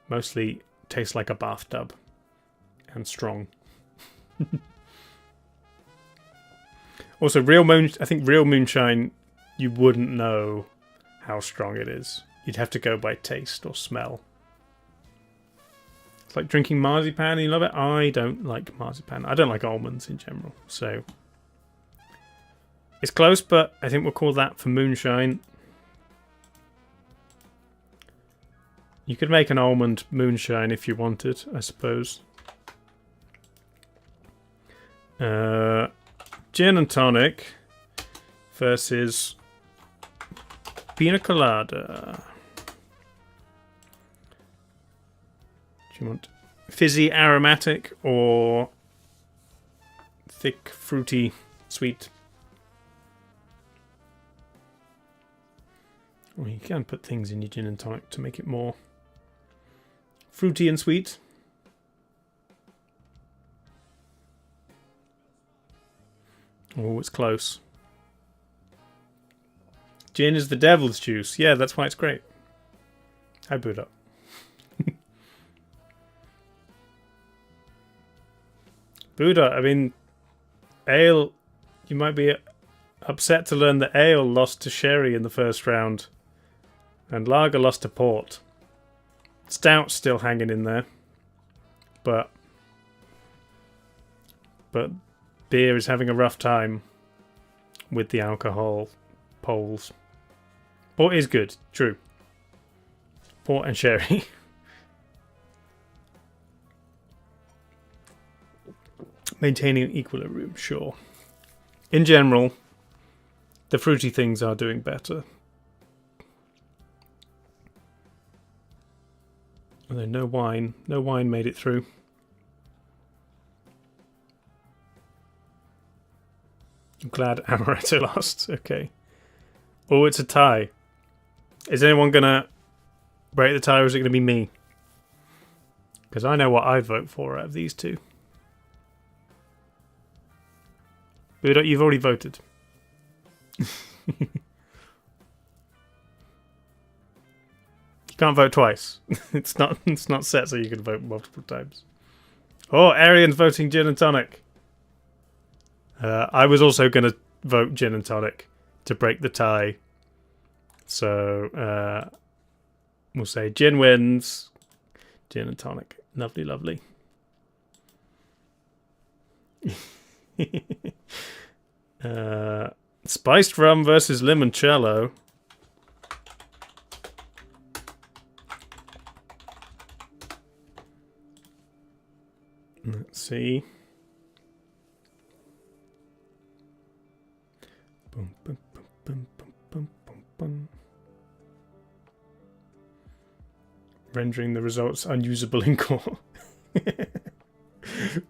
Mostly tastes like a bathtub and strong. Also, I think real moonshine, you wouldn't know how strong it is. You'd have to go by taste or smell. It's like drinking marzipan and you love it. I don't like marzipan. I don't like almonds in general. So it's close, but I think we'll call that for moonshine. You could make an almond moonshine if you wanted, I suppose. Gin and tonic versus pina colada. Do you want fizzy, aromatic, or thick, fruity, sweet? Well, you can put things in your gin and tonic to make it more fruity and sweet. Oh, it's close. Gin is the devil's juice. Yeah, that's why it's great. I boot up. Buddha, I mean, ale, you might be upset to learn that ale lost to sherry in the first round. And lager lost to port. Stout's still hanging in there. But beer is having a rough time with the alcohol polls. Port is good, true. Port and sherry. Maintaining equilibrium, sure. In general, the fruity things are doing better. Although no wine made it through. I'm glad Amaretto lost. Okay. Oh, it's a tie. Is anyone gonna break the tie, or is it gonna be me? Because I know what I'd vote for out of these two. Buddha, you've already voted. You can't vote twice. It's not set so you can vote multiple times. Oh, Arian's voting gin and tonic. I was also going to vote gin and tonic to break the tie. So we'll say gin wins. Gin and tonic. Lovely, lovely. Spiced rum versus limoncello. Let's see. Boom, boom, boom, boom, boom, boom, boom. Rendering the results unusable in court.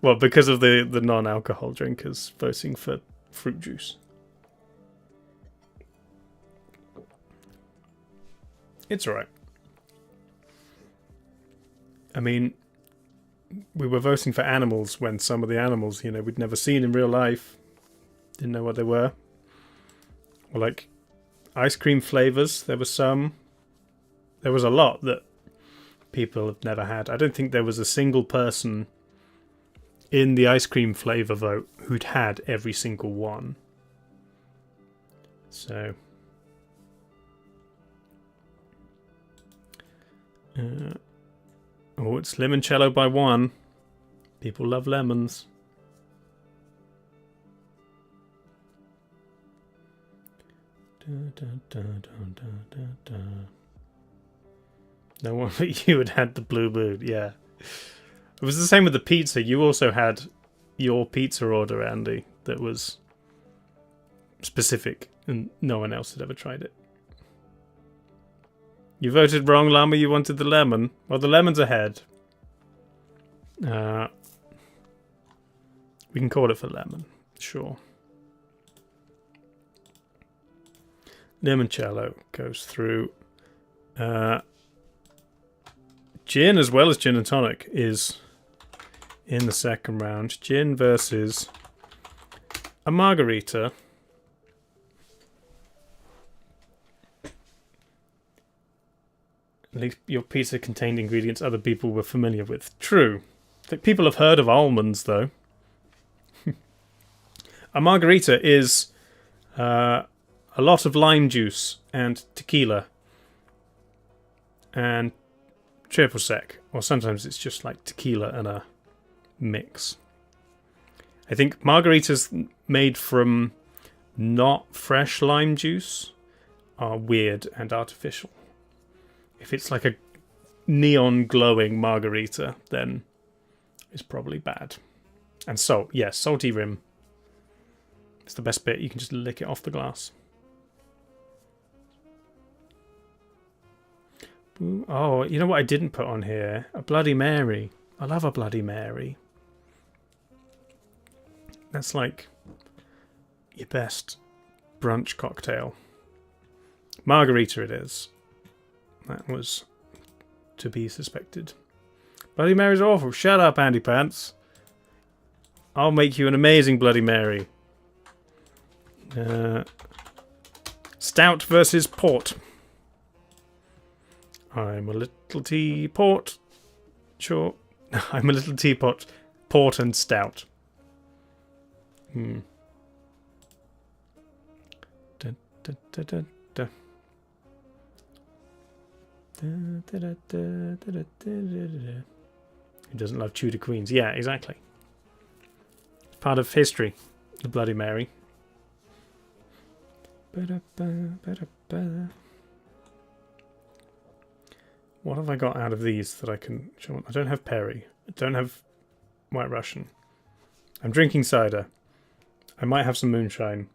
Well, because of the non-alcohol drinkers voting for fruit juice. It's alright. I mean, we were voting for animals when some of the animals, we'd never seen in real life. Didn't know what they were. Or like ice cream flavors. There were some. There was a lot that people have never had. I don't think there was a single person in the ice cream flavor vote who'd had every single one. So oh, it's limoncello by one. People love lemons. Da, da, da. No one but you had had the blue moon, yeah. It was the same with the pizza. You also had your pizza order, Andy, that was specific, and no one else had ever tried it. You voted wrong, Llama. You wanted the lemon. Well, the lemon's ahead. We can call it for lemon. Sure. Limoncello goes through. Gin, as well as gin and tonic, is in the second round. Gin versus a margarita. At least your pizza contained ingredients other people were familiar with. True. I think people have heard of almonds, though. A margarita is a lot of lime juice and tequila and triple sec, or sometimes it's just like tequila and a mix. I think margaritas made from not fresh lime juice are weird and artificial. If it's like a neon glowing margarita, then it's probably bad. And salt, yes, salty rim. It's the best bit. You can just lick it off the glass. Ooh, oh, you know what I didn't put on here? A Bloody Mary. I love a Bloody Mary. That's like your best brunch cocktail. Margarita it is. That was to be suspected. Bloody Mary's awful. Shut up, Andy Pants. I'll make you an amazing Bloody Mary. Stout versus port. I'm a little teapot. Sure. I'm a little teapot. Port and stout. Dun, dun, dun, dun, dun. Who doesn't love Tudor Queens? Yeah, exactly. It's part of history. The Bloody Mary. What have I got out of these that I can show? I don't have Perry. I don't have White Russian. I'm drinking cider. I might have some moonshine.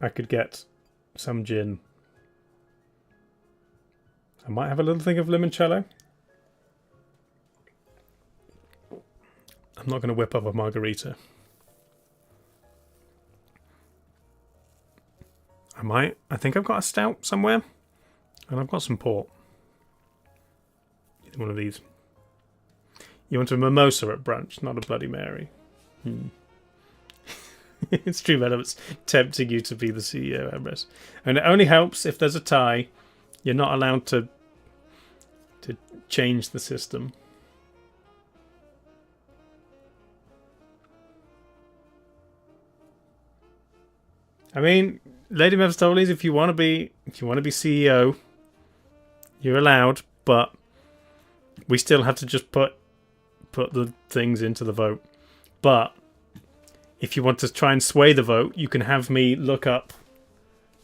I could get some gin. I might have a little thing of limoncello. I'm not going to whip up a margarita. I might. I think I've got a stout somewhere. And I've got some port. Either one of these. You want a mimosa at brunch, not a Bloody Mary. It's true, madam. It's tempting you to be the CEO, Emrys. And it only helps if there's a tie. You're not allowed to change the system. I mean, Lady Mephistoles, if you want to be CEO, you're allowed, but we still have to just put the things into the vote. But if you want to try and sway the vote, you can have me look up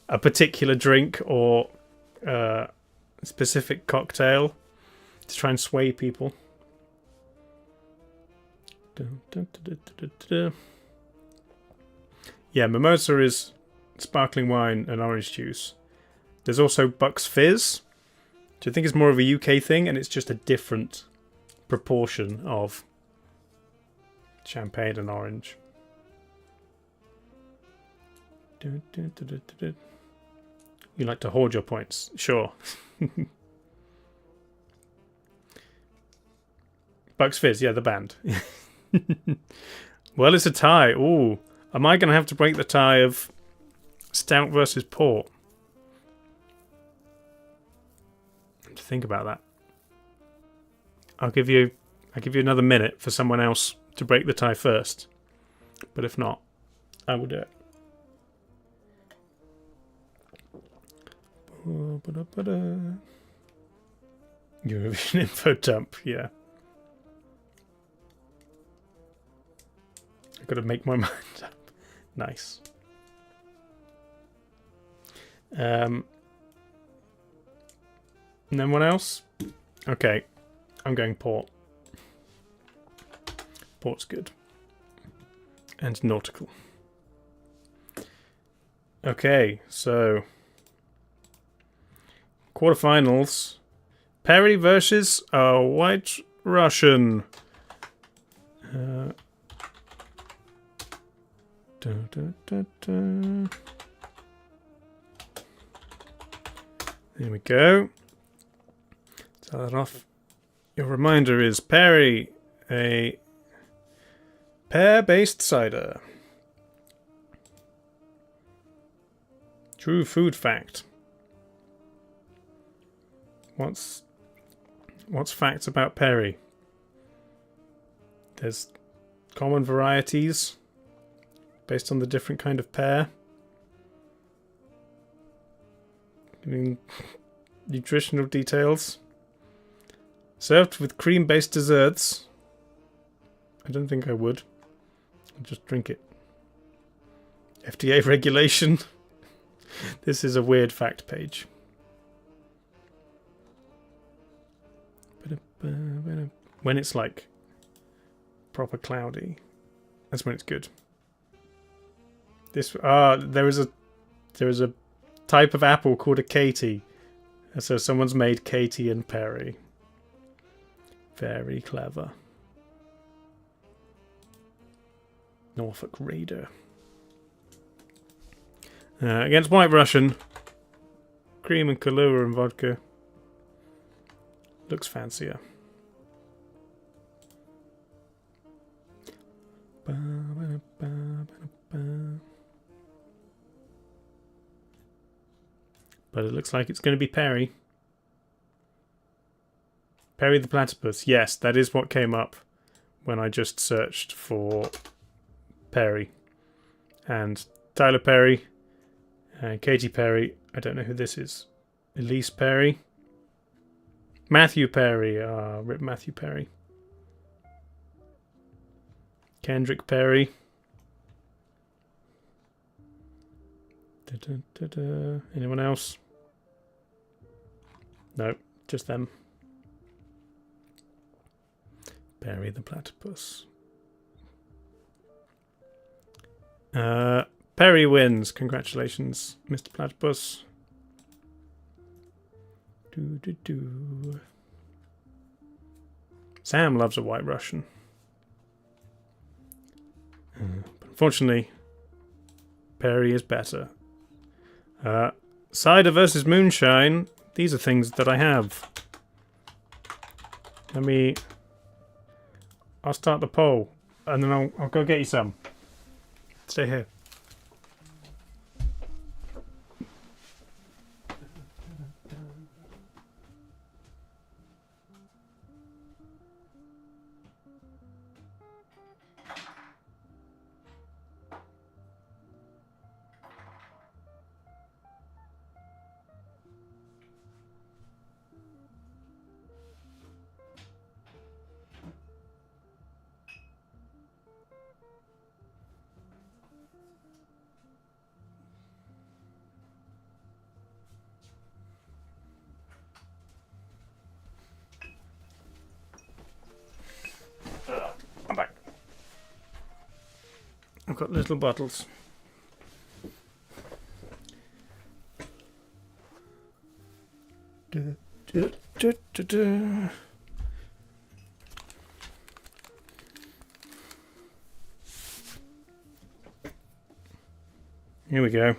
a particular drink or a specific cocktail to try and sway people. Yeah, mimosa is sparkling wine and orange juice. There's also Bucks Fizz, which I think is more of a UK thing, and it's just a different proportion of champagne and orange. You like to hoard your points? Sure. Bucks Fizz, yeah, the band. Well, it's a tie. Ooh, am I going to have to break the tie of stout versus port? I have to think about that. I'll give you another minute for someone else to break the tie first. But if not, I will do it. Eurovision info dump, yeah. I've got to make my mind up. Nice. No one else? Okay. I'm going port. Port's good. And nautical. quarterfinals. Perry versus a White Russian. There we go. Start that off. Your reminder is Perry, a pear-based cider. True food fact. What's facts about Perry? There's common varieties based on the different kind of pear. I mean, nutritional details. Served with cream-based desserts. I don't think I would. I'd just drink it. FDA regulation. This is a weird fact page. When it's like proper cloudy, that's when it's good. This there is a type of apple called a Katie. So someone's made Katie and Perry. Very clever. Norfolk Raider. Against White Russian. Cream and Kahlua and vodka. Looks fancier. But it looks like it's going to be Perry. Perry the Platypus. Yes, that is what came up when I just searched for Perry. And Tyler Perry and Katy Perry. I don't know who this is. Elise Perry. Matthew Perry. Rip Matthew Perry. Kendrick Perry. Anyone else? No, just them. Perry the Platypus. Perry wins. Congratulations, Mr. Platypus. Sam loves a White Russian. But unfortunately, Perry is better. Cider versus moonshine. These are things that I have. I'll start the poll, and then I'll go get you some. Stay here. I'm back. I've got little bottles. Here we go.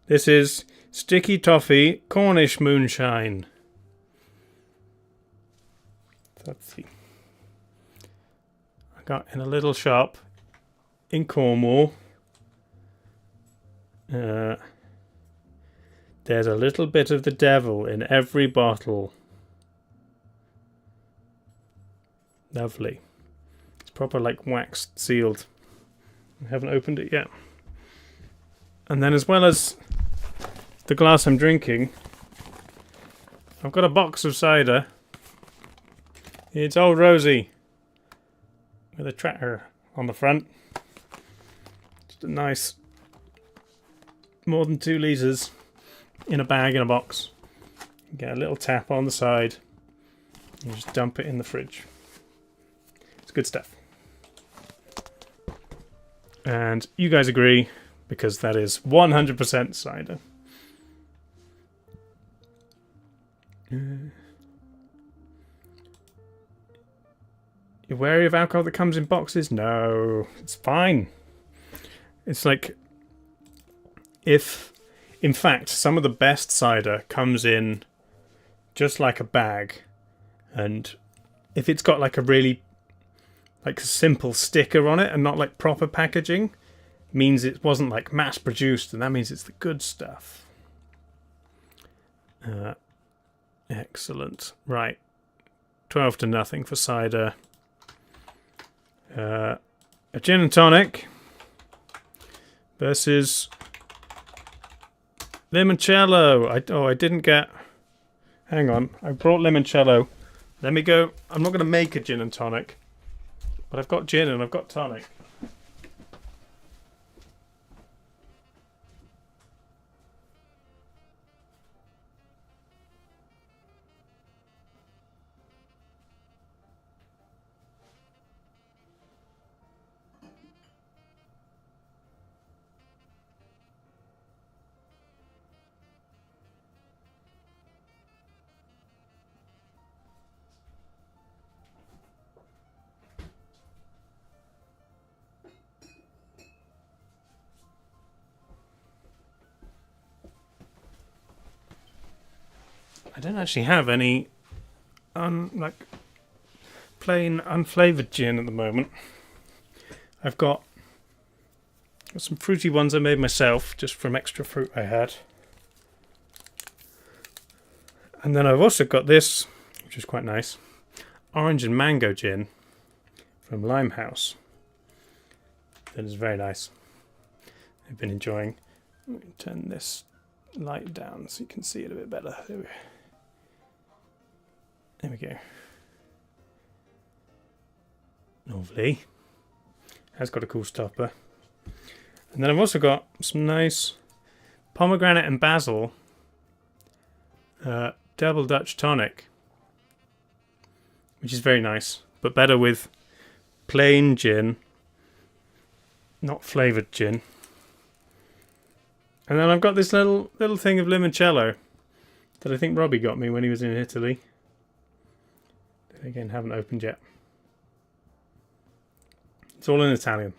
This is Sticky Toffee Cornish Moonshine. Let's see. I got in a little shop in Cornwall. There's a little bit of the devil in every bottle. Lovely. It's proper like waxed sealed. I haven't opened it yet. And then as well as the glass I'm drinking, I've got a box of cider. It's Old Rosie with a tracker on the front. Just a nice, more than 2 litres in a bag in a box. You get a little tap on the side. You just dump it in the fridge. It's good stuff. And you guys agree, because that is 100% cider. You're wary of alcohol that comes in boxes? No, it's fine. It's like if, in fact, some of the best cider comes in just like a bag, and if it's got like a really like simple sticker on it and not like proper packaging, means it wasn't like mass produced, and that means it's the good stuff. Excellent. Right, 12-0 for cider. A gin and tonic versus limoncello. I didn't get. Hang on, I brought limoncello. Let me go. I'm not going to make a gin and tonic, but I've got gin and I've got tonic. I don't actually have any like plain unflavoured gin at the moment. I've got some fruity ones I made myself just from extra fruit I had. And then I've also got this, which is quite nice, orange and mango gin from Limehouse. That is very nice. I've been enjoying. Let me turn this light down so you can see it a bit better. There we go. Lovely. Has got a cool stopper. And then I've also got some nice pomegranate and basil double Dutch tonic, which is very nice, but better with plain gin, not flavoured gin. And then I've got this little thing of limoncello that I think Robbie got me when he was in Italy. Again, haven't opened yet. It's all in Italian.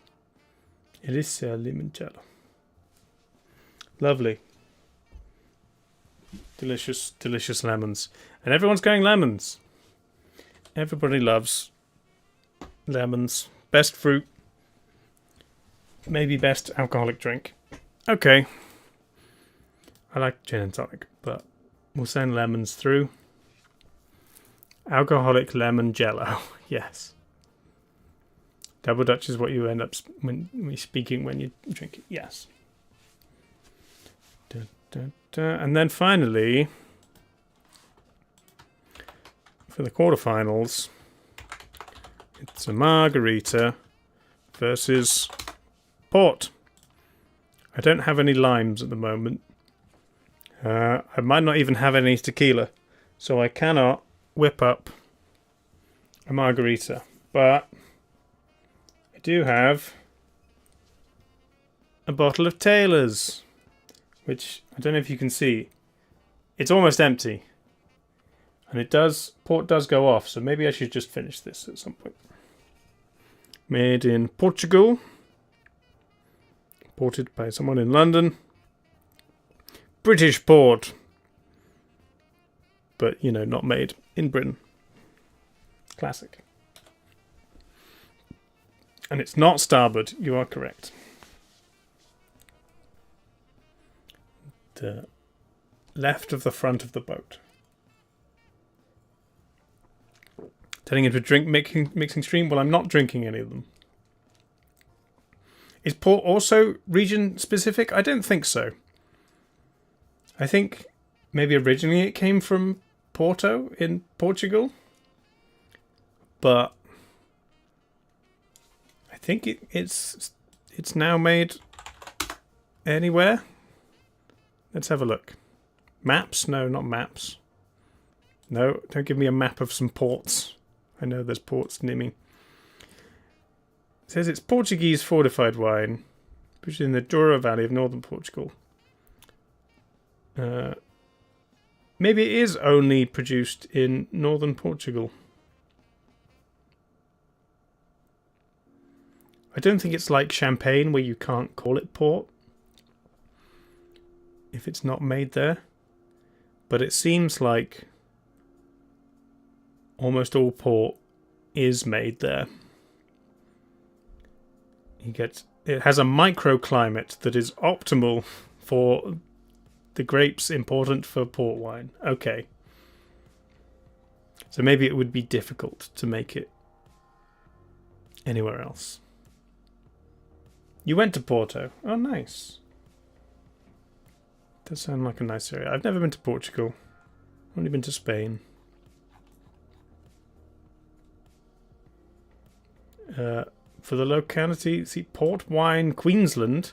It is limoncello. Lovely. Delicious, delicious lemons. And everyone's going lemons. Everybody loves lemons. Best fruit. Maybe best alcoholic drink. Okay. I like gin and tonic, but we'll send lemons through. Alcoholic lemon jello. Yes. Double Dutch is what you end up when you're speaking when you drink it. Yes. Da, da, da. And then finally, for the quarterfinals, it's a margarita versus port. I don't have any limes at the moment. I might not even have any tequila, so I cannot whip up a margarita, but I do have a bottle of Taylor's, which I don't know if you can see. It's almost empty, and port does go off, so maybe I should just finish this at some point. Made in Portugal, imported by someone in London. British port, but not made in Britain. Classic. And it's not starboard, you are correct. The left of the front of the boat. Turning into a drink mixing stream? Well, I'm not drinking any of them. Is port also region specific? I don't think so. I think maybe originally it came from Porto in Portugal, but I think it's now made anywhere. Let's have a look. Maps? No, not maps. No, don't give me a map of some ports. I know there's ports near me. It says it's Portuguese fortified wine, produced in the Douro Valley of northern Portugal. Maybe it is only produced in northern Portugal. I don't think it's like champagne where you can't call it port if it's not made there. But it seems like almost all port is made there. It has a microclimate that is optimal for the grapes important for port wine. Okay. So maybe it would be difficult to make it anywhere else. You went to Porto. Oh, nice. Does sound like a nice area. I've never been to Portugal. I've only been to Spain. For the locality, see, Port Wine, Queensland.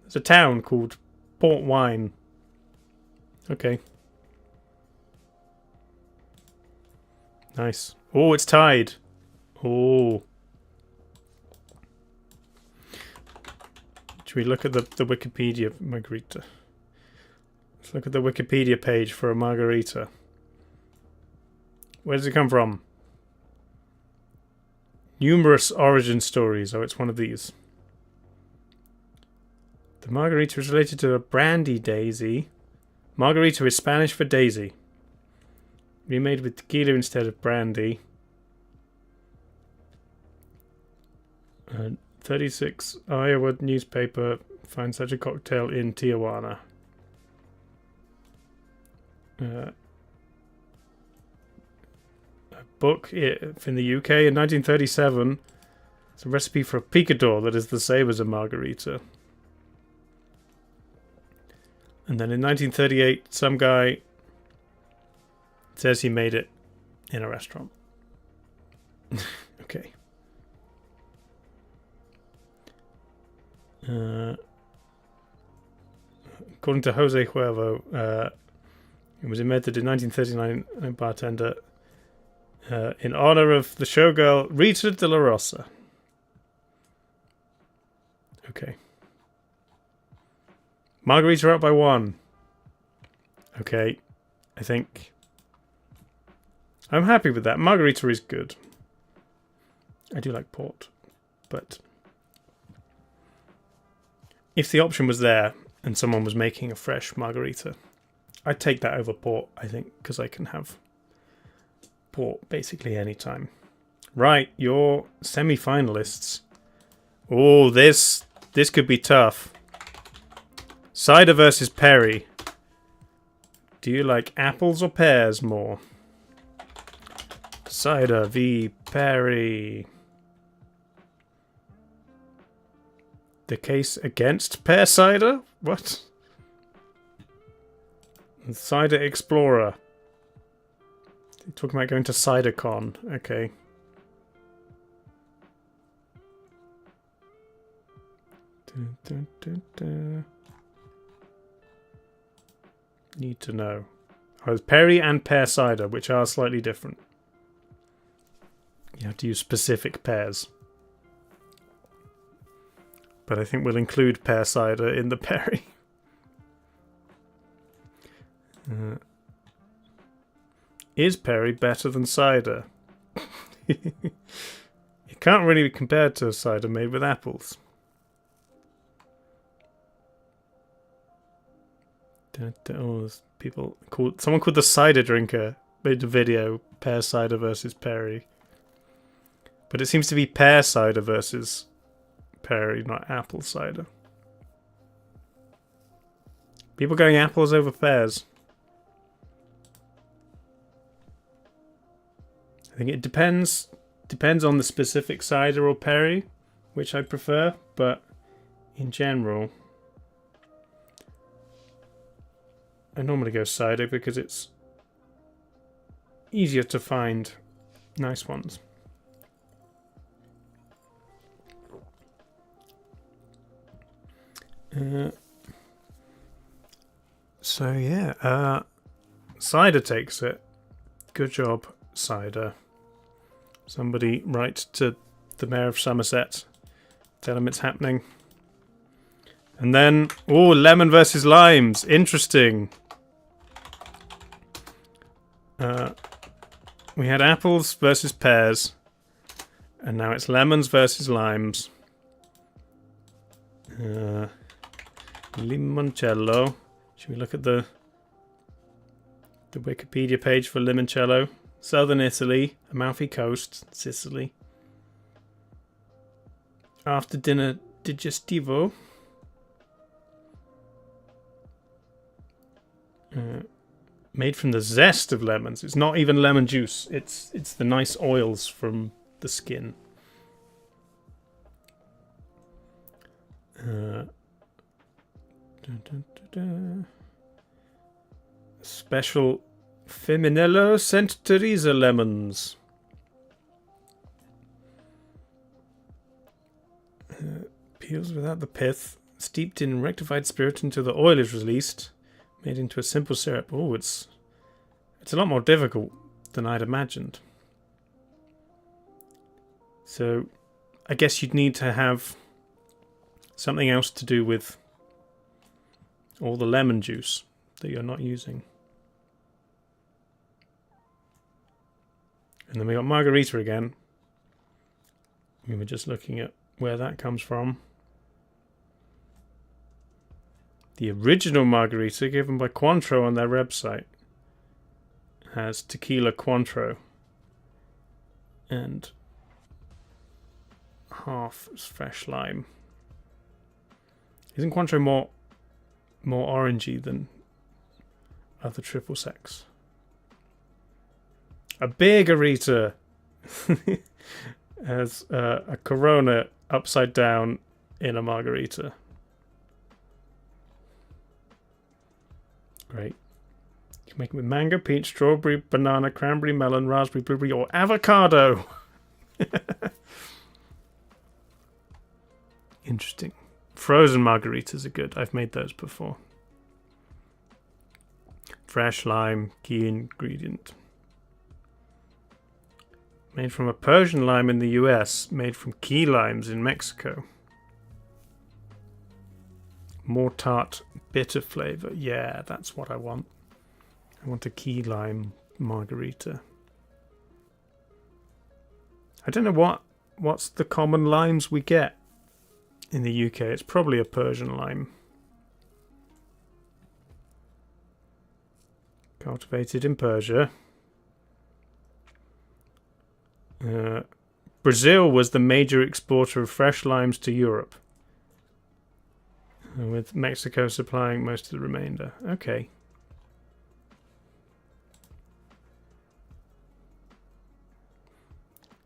There's a town called Port Wine. Okay. Nice. Oh, it's tied. Oh. Should we look at the Wikipedia margarita? Let's look at the Wikipedia page for a margarita. Where does it come from? Numerous origin stories. Oh, it's one of these. The margarita is related to a brandy daisy. Margarita is Spanish for daisy. Remade with tequila instead of brandy. 36 Iowa newspaper finds such a cocktail in Tijuana. A book in the UK in 1937. It's a recipe for a picador that is the same as a margarita. And then in 1938, some guy says he made it in a restaurant. Okay. According to Jose Huervo, it was invented in 1939 by a bartender in honor of the showgirl Rita de la Rosa. Okay. Margarita up by 1. Okay. I think I'm happy with that. Margarita is good. I do like port, but if the option was there and someone was making a fresh margarita, I'd take that over port, I think, because I can have port basically any time. Right, your semi-finalists. Oh, this could be tough. Cider versus Perry. Do you like apples or pears more? Cider v Perry. The case against pear cider? What? Cider Explorer. You're talking about going to CiderCon. Okay. Dun, dun, dun, dun. Need to know. Oh, there's Perry and pear cider, which are slightly different. You have to use specific pears. But I think we'll include pear cider in the Perry. Is Perry better than cider? It can't really be compared to cider made with apples. Oh, people called someone called the cider drinker made a video pear cider versus Perry, but it seems to be pear cider versus Perry, not apple cider. People going apples over pears. I think it depends on the specific cider or Perry, which I prefer, but in general I normally go cider because it's easier to find nice ones. So yeah, cider takes it. Good job, cider. Somebody write to the Mayor of Somerset. Tell him it's happening. And then, oh, lemon versus limes. Interesting. We had apples versus pears, and now it's lemons versus limes. Limoncello. Should we look at the Wikipedia page for limoncello? Southern Italy, Amalfi Coast, Sicily. After dinner digestivo. Made from the zest of lemons. It's not even lemon juice. It's the nice oils from the skin. Special Feminello Scent Teresa lemons. Peels without the pith, steeped in rectified spirit until the oil is released, made into a simple syrup. Oh, it's a lot more difficult than I'd imagined. So, I guess you'd need to have something else to do with all the lemon juice that you're not using. And then we got margarita again. We were just looking at where that comes from. The original margarita given by Cointreau on their website has tequila Cointreau and half fresh lime. Isn't Cointreau more orangey than other triple sec? A Beergarita has a Corona upside down in a margarita. Great. You can make it with mango, peach, strawberry, banana, cranberry, melon, raspberry, blueberry, or avocado. Interesting. Frozen margaritas are good. I've made those before. Fresh lime, key ingredient. Made from a Persian lime in the US, made from key limes in Mexico. More tart, bitter flavor. Yeah, that's what I want. I want a key lime margarita. I don't know what's the common limes we get in the UK. It's probably a Persian lime. Cultivated in Persia. Brazil was the major exporter of fresh limes to Europe, with Mexico supplying most of the remainder. Okay.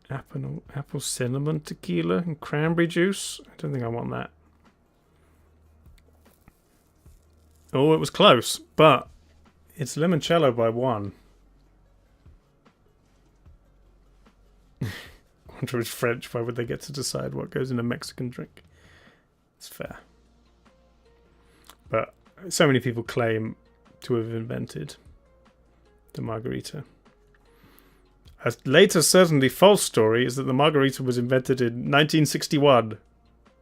Apple cinnamon tequila and cranberry juice. I don't think I want that. Oh, it was close, but it's limoncello by 1. Cointreau is French. Why would they get to decide what goes in a Mexican drink? It's fair. But so many people claim to have invented the margarita. A later, certainly false story is that the margarita was invented in 1961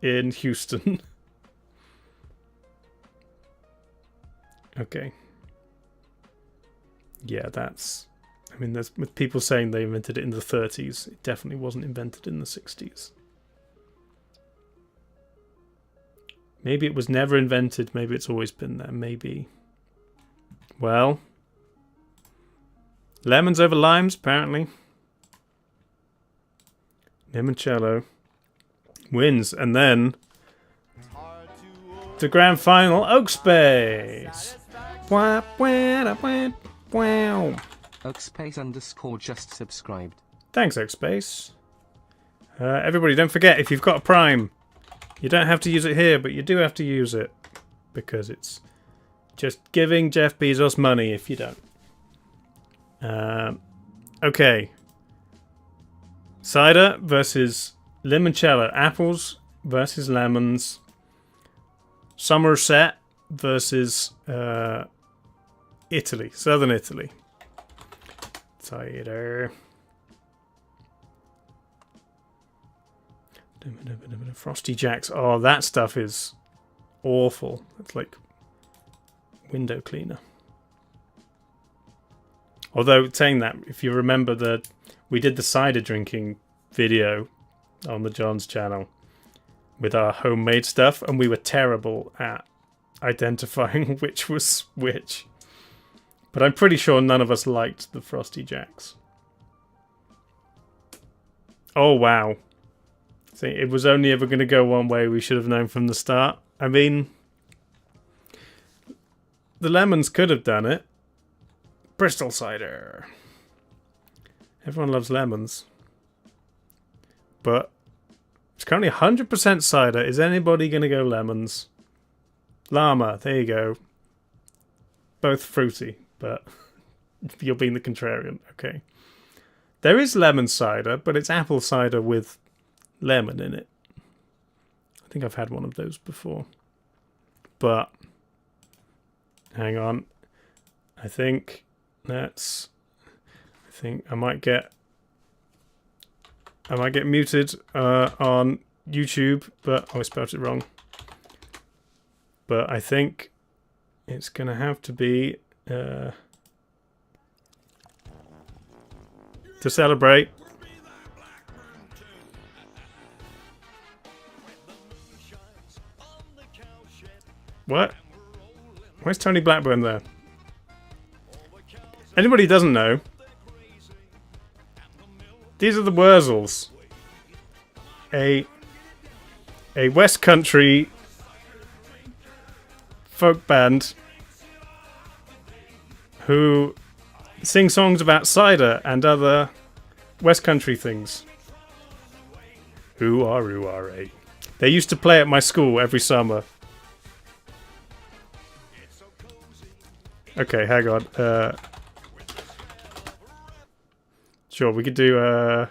in Houston. Okay. Yeah, that's... I mean, there's with people saying they invented it in the 30s. It definitely wasn't invented in the 60s. Maybe it was never invented. Maybe it's always been there. Maybe. Well... Lemons over limes, apparently. Limoncello wins. And then... the grand final, Oak Space. Wow. Oakspace_ just subscribed. Thanks, Oakspace. Everybody, don't forget, if you've got a Prime, you don't have to use it here, but you do have to use it. Because it's just giving Jeff Bezos money if you don't. Okay. Cider versus limoncello. Apples versus lemons. Somerset versus Italy. Southern Italy. Cider. Frosty Jacks. Oh, that stuff is awful. It's like window cleaner. Although, saying that, if you remember we did the cider drinking video on the John's channel with our homemade stuff, and we were terrible at identifying which was which. But I'm pretty sure none of us liked the Frosty Jacks. Oh, wow. See, it was only ever going to go one way. We should have known from the start. I mean, the lemons could have done it. Bristol cider. Everyone loves lemons. But it's currently 100% cider. Is anybody going to go lemons? Llama, there you go. Both fruity, but you're being the contrarian. Okay. There is lemon cider, but it's apple cider with lemon in it. I think I've had one of those before. But hang on. I think I might get muted on YouTube, but I spelled it wrong. But I think it's gonna have to be to celebrate. What? Where's Tony Blackburn there? Anybody who doesn't know, these are the Wurzels. A West Country folk band who sing songs about cider and other West Country things. Ooh-ah-ooh-ah-ray. They used to play at my school every summer. Okay, hang on. Sure, we could do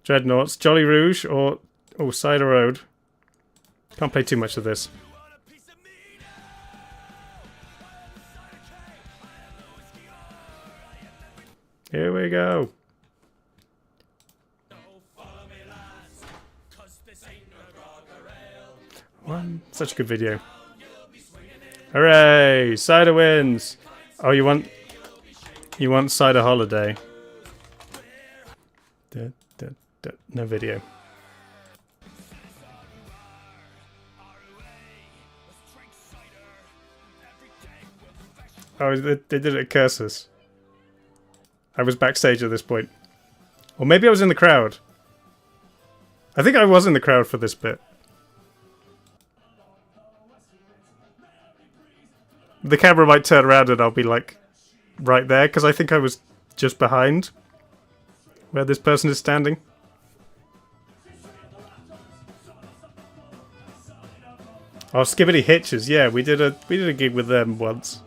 Dreadnoughts, Jolly Rouge, or Cider Road. Can't play too much of this. Here we go. Such a good video. Hooray! Cider wins! Oh, you want Cider Holiday? No video. Oh, they did it at Cursus. I was backstage at this point. Or maybe I was in the crowd. I think I was in the crowd for this bit. The camera might turn around and I'll be like right there, because I think I was just behind where this person is standing. Oh, Skibbity Hitches, yeah, we did a gig with them once.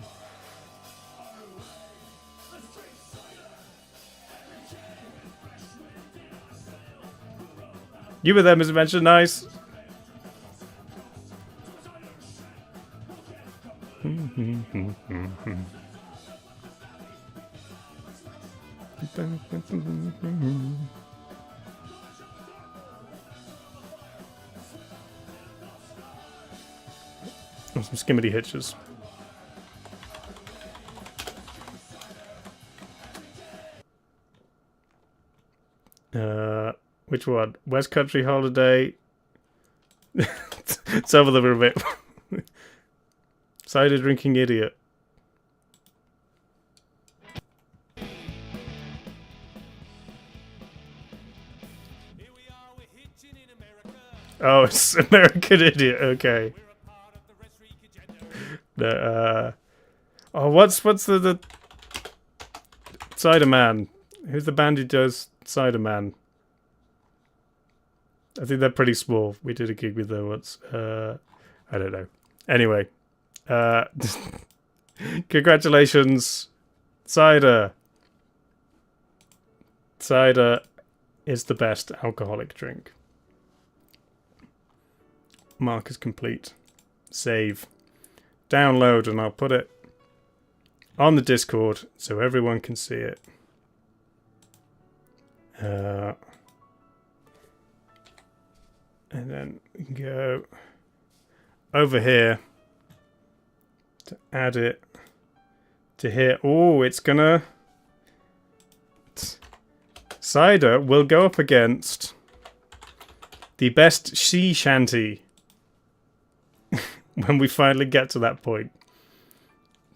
You were there, Mr. Adventure, nice. Some skimmity hitches. Which one? West Country Holiday. Some of them are a bit. Cider drinking idiot. Oh, it's American Idiot. Okay. Oh, what's the Cider Man? Who's the band who does Cider Man? I think they're pretty small. We did a gig with them once. I don't know. Anyway, congratulations, Cider. Cider is the best alcoholic drink. Mark is complete. Save. Download, and I'll put it on the Discord so everyone can see it. And then we can go over here to add it to here. Oh, it's gonna Cider will go up against the best sea shanty when we finally get to that point.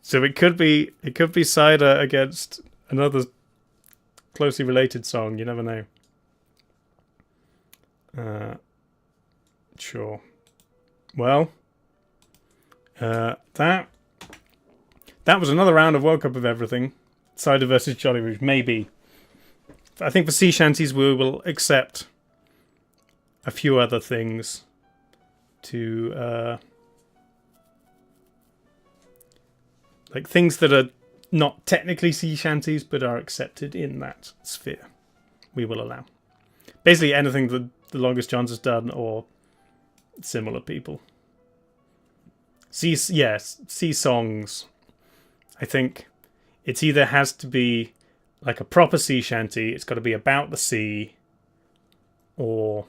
So it could be Cider against another closely related song. You never know. Sure. Well, that was another round of Woke Up With Everything. Cider versus Jolly Rouge, maybe. I think for sea shanties we will accept a few other things to like things that are not technically sea shanties but are accepted in that sphere. We will allow basically anything that The Longest Johns has done or similar people. Sea songs. I think it's either has to be like a proper sea shanty, it's got to be about the sea, or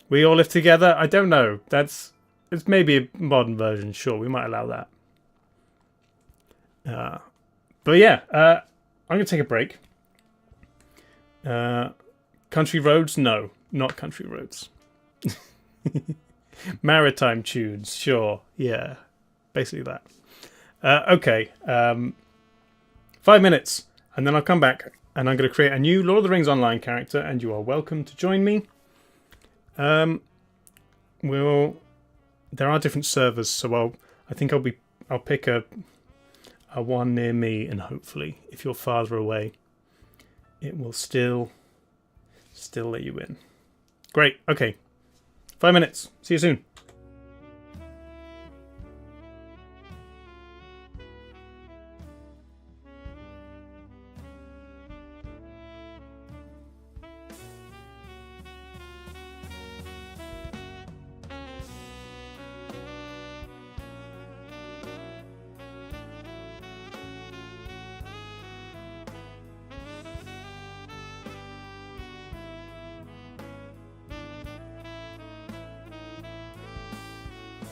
We All Live Together. I don't know. It's maybe a modern version. Sure, we might allow that. But yeah, I'm gonna take a break. Country roads? No, not country roads. Maritime tunes, sure. Yeah, basically that. Okay, 5 minutes, and then I'll come back, and I'm going to create a new Lord of the Rings Online character, and you are welcome to join me. There are different servers, so I think I'll pick a one near me, and hopefully, if you're farther away, it will still let you in. Great. Okay. 5 minutes. See you soon.